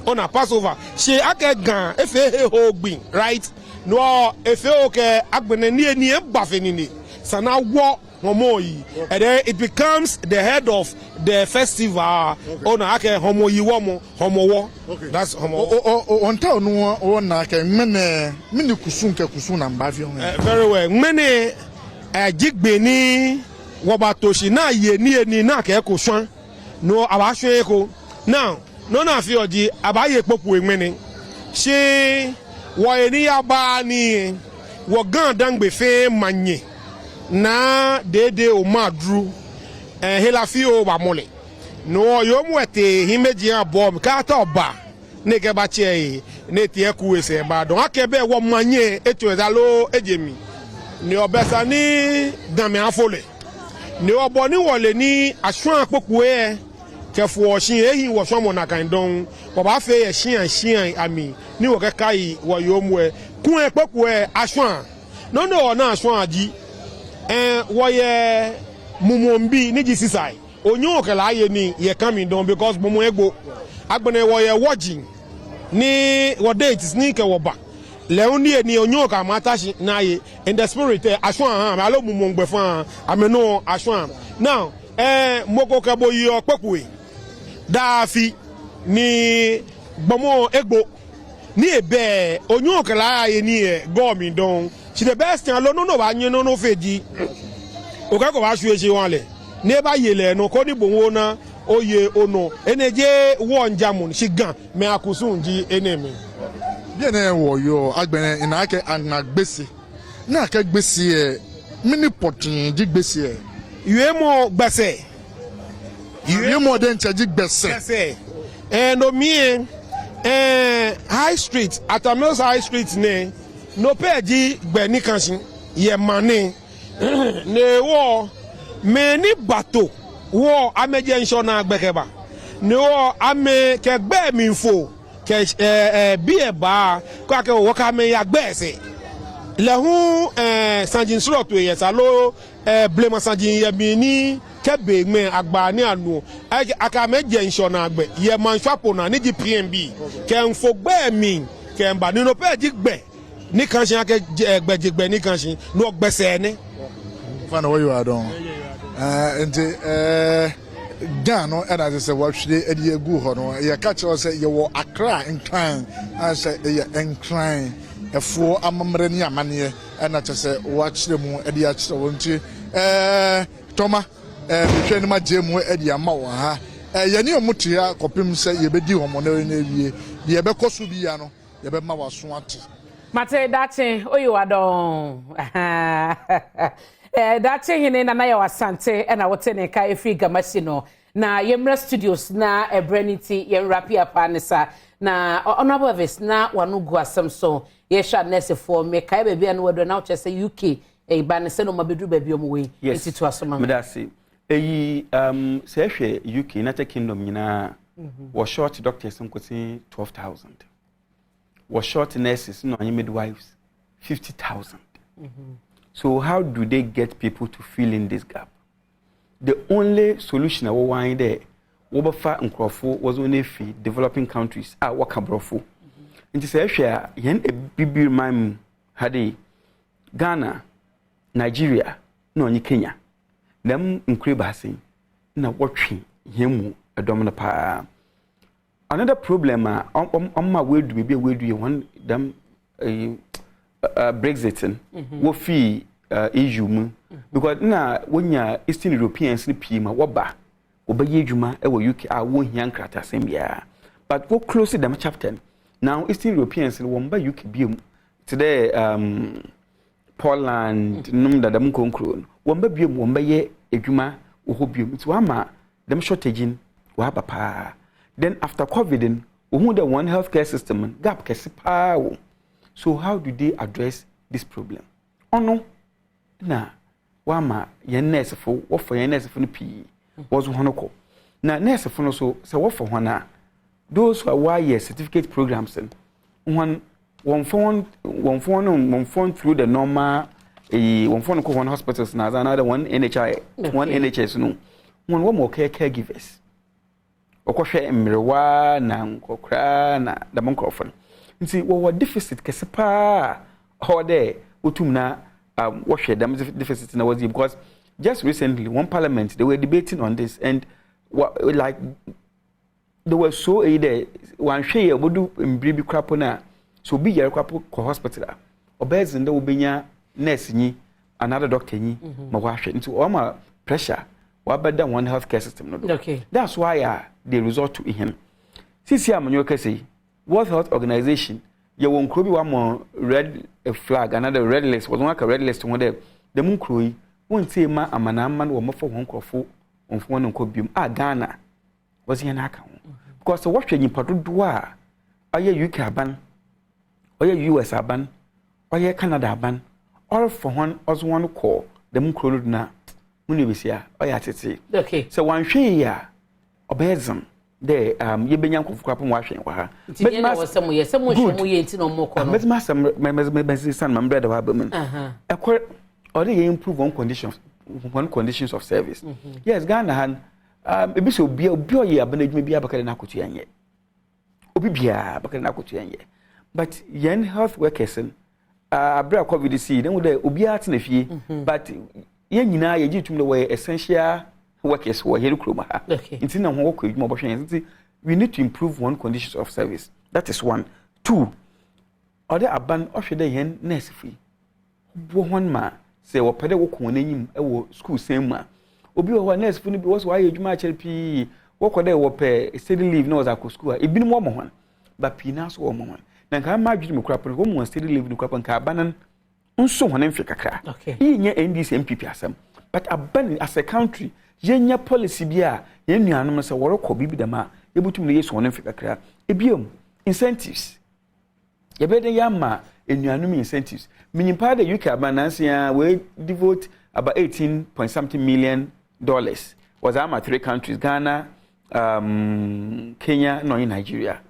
F: ona passover she akagan efe he ogbin right no efe oke agbene ni eni e ba fenini sana wo homo yi and then it becomes the head of the festival ona ake homo yi wo mo homo wo that's homo
E: on ta no ona ke mene kusun na mba fi
F: very well mene jigbe ni wo ba toshi na ye ni eni na ke ko swan no aba hwe ko now no na fi oji aba ye popu mene se wo eni aba ni wo gan dangbe fe manye na dede o madru helafi o ba mole no yo mu ete himeji abom ka ta oba ne ke ba che ne tie ku ese ba don akebe wo manye eto ezalo ejemi ni obesa ni dame afole ni obo ni wole ni asun apoku kefu oshin ehin wo so mo na kan don wo ba fe ye shian ami ni wo ke kai wo yo mu kun epoku asun no na asun aji woye mumombi ni jisisai onyo okela aye ni ye coming down because mumu egbo agbene woye watching ni wo dates ni ke wo ba le ni eni onyo ka matashi na ye in the spirit aswan ha alo mumu ngbe fan ameno aswan now moko ke bo yi opekue dafi ni gbomo egbo ni ebe onyo okela aye ni go mi don she the best thing alone no ba yin no feji o ka ko ba su eje wọn le ne ba yele no ko ni bonwo na oye ono eneje wo njamun shi gan me akusun ji enemi
E: bien e wo yo agbene ina ke anagbesi na ke gbesi mini potin ji gbesi
F: yue mo gbese
E: yue mo den che ji gbese
F: no mi high street Atamils high street ne no peji gbe ni kansin ye mane ne wo me ni bato wo ameje nso na gbekeba ne wo ame ke gbe mi fo ke bi e ba ko ake wo ka me ya gbe se le hu sanjin suro to ye sa lo blema sanjin ye mi ni ke be me agba ni anu aka meje nso na gbe ye man swapo na ni GPMB ke nfo gbe mi ke mba ni no peji gbe ni kansin ake gbejigbe ni kansin no gbese ni
E: fana wo you are don enti gan no and as say what should e egu ho no ye ka che say ye wo Accra nkran as say ye nkran efo amamre ni amane and na che say wo kire mu e dia kire wo nti toma hwe ni ma jemu e dia ma wo ha ye ni omutia kopim say ye bedi ho mo na wie ye be koso bi ya no ye be ma waso ate
A: mate dache oyo adon dache hine na ya wasante na wote ne ka efi gamasi no na yemra studios na ebrenity yemrapia panisa na honorable vis na wanu gu asem so ye sha nurse for me kai bebia no wodo na wo chese UK ba ne se no mabedu bebia omwe entitu asoma
B: medasi eyi se hwe UK United Kingdom nyina was short doctors nkosi 12,000 was short nurses no midwives 50,000 so how do they get people to fill in this gap? The only solution I want there wobafa nkrofo was only fee developing countries waka brofo nti say hwe yen e bibi man hade Ghana, Nigeria no onye Kenya them nkrebasin na wotwe yemu adomna pa. Another problem on my way to be one them Brexit wo fi EU because na when ya Eastern Europeans ni pima woba obaye adwuma e wo UK a wo hia nkrata sem bia but go close them chapter now Eastern Europeans won by UK biom today Poland num da dem konkro won ba biom won ba ye adwuma wo ho biom it wa ma dem shortage in wa ba pa then after COVID in we the one healthcare system gap kesi pa wo. So how do they address this problem? Ono na wa ma ye nurse fo wo for ye nurse fo no pi was one ko na nurse fo no so se wo for hona those who are 1 year certificate programs and one phone through the normal one phone ko one hospitals na another one NHI one NHS no one more caregivers okohwe mrewa na nkokra na the monkrofon nti wo deficit kesepa how there otum na what share them deficit na was because just recently one parliament they were debating on this and like they were so there one share obodu mbribi krapo na so be yere krapo ko hospital obezin da obenya nurse nyi another doctor nyi ma wahwe nti o ma pressure wa bada one healthcare system no do. Okay, that's why they resort to him sisi amanyo kase World Health Organization ye won kro bi wa mo red flag another red list was one ka red list won there the mun kro yi won tie ma amana man wo mafo hon krofo onfo no nkobium Ghana was here na aka because what hwe nyipa dodo a aye UK aban oye US aban oye Canada aban all for one as one call the mun kro na mun besia oye atete. Okay, so one hwe ya obezem de ye benya nkofukwa pon wa hwen wa ha
A: but ma wasam ye sam hwe mu ye nti no moko no
B: but ma sam me san ma brother wa ba mun ekor or they improve on conditions of service. Yes, Ghana han ebi so obi oye abanadwuma bi abakare na akotu anye obi bia abakare na akotu anye but yen health workers abra covid see then we obi ate na fie but yen nyina ye gitum no we essential workers who are here kroma ha nti na ho wo kwa adwuma obhwe nti we need to improve one conditions of service. That is one. Two, other aban ohwede yen nurse free bo hon ma se wo pede wo ko n'anyim e wo school same ma obi wo nurse free no bi wo so aye adwuma acher pi wo ko dey wo pe study leave no was akọ school a ebi no mo hon ba pi na so wo mo hon na nka ma adwuma kura pon wo mo study leave no kura pon ka abanan nso hon mfe kakra yi nya NDC MPP asem but aban as a country yenya policy bia ye nuanom se wo rekọ bibi dama ebutum ne yeso hon mfe kakra ebiom incentives ye be de yama enuanom incentives minimpa the UK abanansia we devote about 18 point something million dollars was ama 3 countries Ghana, Kenya, no in Nigeria.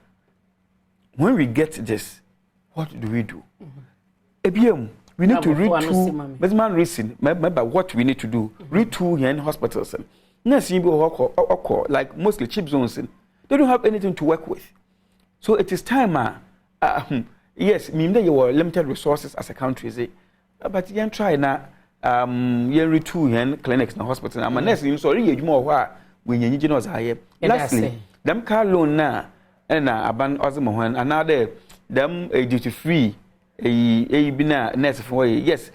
B: When we get this, what do we do? Ebiom, we need to retool. But man reason, remember what we need to do. Retool here in hospitals. Like mostly cheap zones, they don't have anything to work with. So it is time. Yes, mean that you were limited resources as a country, but you try na you retool here clinics and hospitals. I'm honestly sorry you more why when you need higher. Lastly, them car loan na and aban ozmo another them duty free a bina nurse for yes,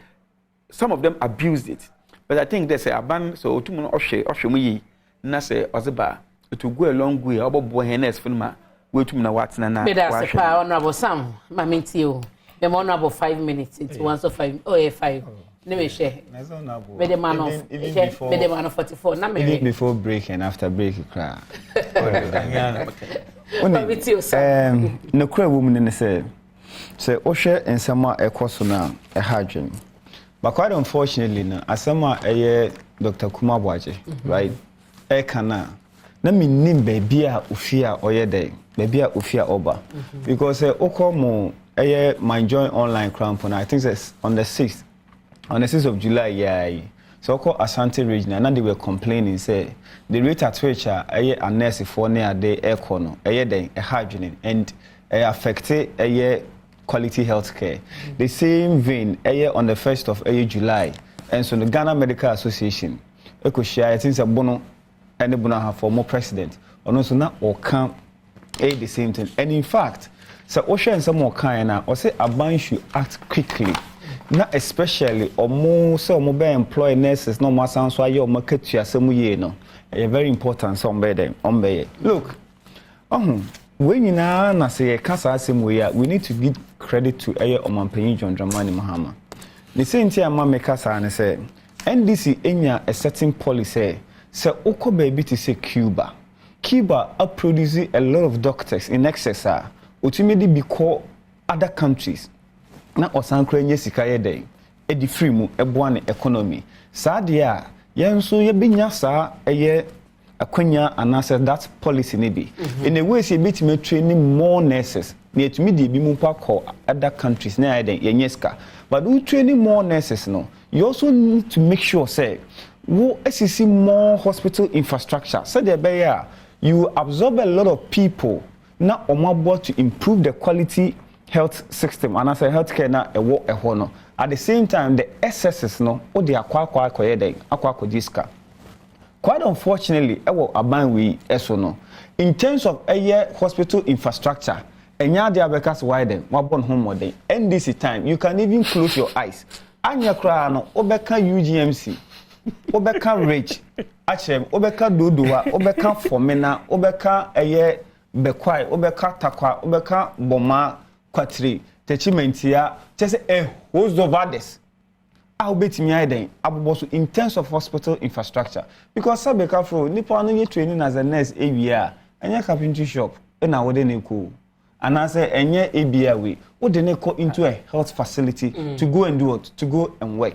B: some of them abused it, but I think they say aban so to mon oshe na say ozeba it will go a long way about boy nurse for ma we to na what na
A: that's honorable Sam maminti you the honorable 5 minutes into 1 so 5 5 let me share with the man of with the man of 44 na me
C: before break and after break cry no kra woman say ohwe ensama ekoso na ehadwen but quite unfortunately na asama Dr. Kumabwaje right kana na minim bebia ofia oyede bebia ofia oba because okomo my join online crampon I think it's on the 6th of July yeah so called Asante region and they were complaining say the rate at which a nurse for near the econo then a hygiene and affected quality health care the same vein on the 1st of July and so the Ghana Medical Association share I think a bono and the bono for more president and also not or come the same thing and in fact so Osha and some more kind or say a ban should act quickly. Not especially or more so mobile employee nurses no more sounds why your market you are some no a very important some better on look when you na say kasa asem we we need to give credit to Omampenyi John Dramani Mahama. The same thing ama me kasa ne say NDC enya a certain policy say oko baby to say Cuba produce a lot of doctors in excess ultimately because other countries na osankra nya sika ye den e di free mu eboa ne economy saa de a yenso ye benya saa akwanya anase that policy ne bi in a way say bit me training more nurses na etumi de bi mu kwa other countries na ye den yenye sika but we training more nurses no you also need to make sure say wo assisi more hospital infrastructure so there be you absorb a lot of people na omabo to improve the quality health system and as a healthcare na ewo no at the same time the excesses no o de akwa koyeden akwa diska quite unfortunately ewo aban we eso no in terms of hospital infrastructure enya de abekas widen wabon home modern NDC time you can even close your eyes anya kra no obeka UGMC obeka rage achem obeka dodowa obeka fomena obeka bekwai obeka takwa obeka boma kwatri techimentia just a host of others I'll bet me aiden abuboso in terms of hospital infrastructure because sabeka fro nipa no ye training as a nurse area anya carpentry shop na wode ne ko and I say enye area we wode ne ko into a health facility to go and do what to go and work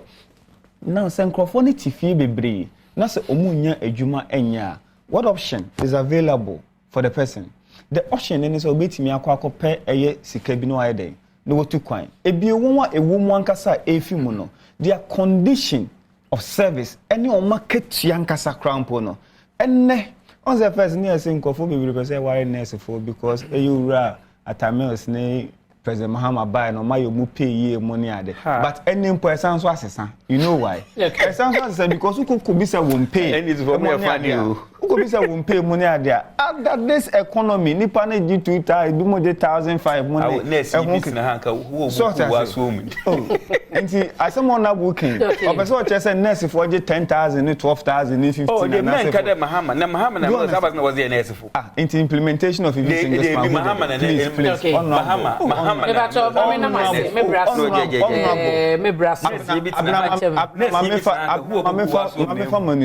C: now synchrophony tifi bebre na say omunya adwuma enya what option is available for the person the option is obetimi akwa pe sika bi no aiden no wotu kwan ebi wonwa ewumu ankasa efimu no their condition of service any on market yankasa crampo no enne on the first near saying kofo be say why nurse for because eyura atamels ne President Mahama buy no my mu pay ye money ade but any person so asesa you know why person so asesa because who could be say won't pay
B: and it's for me funny
C: who could be say won't pay money ade after this economy ni pa na gi 2000 do more than 1005 money
B: nurse na hanka who was home
C: and as someone na working or person just say nurse for 10,000 12,000 15
B: oh the man kada Mahama na Sabas na was the nurse for
C: into implementation of even single
B: Mahama na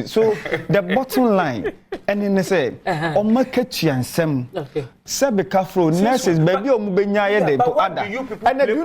C: so the bottom line and in say o market yansem sebeka fro nurses baby o mubenya ye dey to other and do you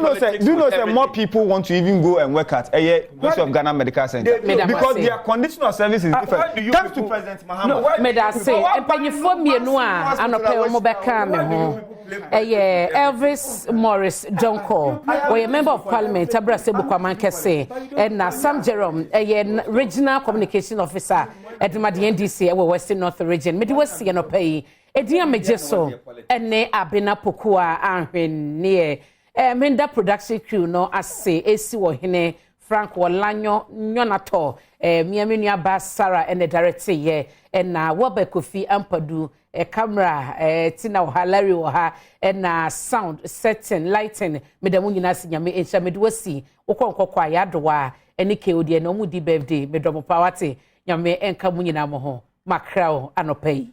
C: know say more people want to even go and work at University of Ghana Medical Center because their condition of service is different thanks to President Mahama
A: me da say empanyifo mienu a anope o mobeka me ho Elvis Morris Donko, we a member of Parliament, Abrasebo Kwamankese, and Sam Jerome, a regional communication officer at the NDC, our Western North region. Midwest and Opay, a dear Majeso, and ne Abena Pokua, and near Menda production crew, no, as say, AC Wahine, Frank Walanyo, Nyonato, Miaminia Bass Sarah, and the director, and Wabe Kofi Ampadu. A camera, Tina Halari or her, and sound, setting, lighting, Medamunina Sinyame, and Shamidwasi, Okonko Yadwa, and Nike, no Moody birthday, Medomo Pawati, Yame, and Kamunina Moho, Macrao, Anope.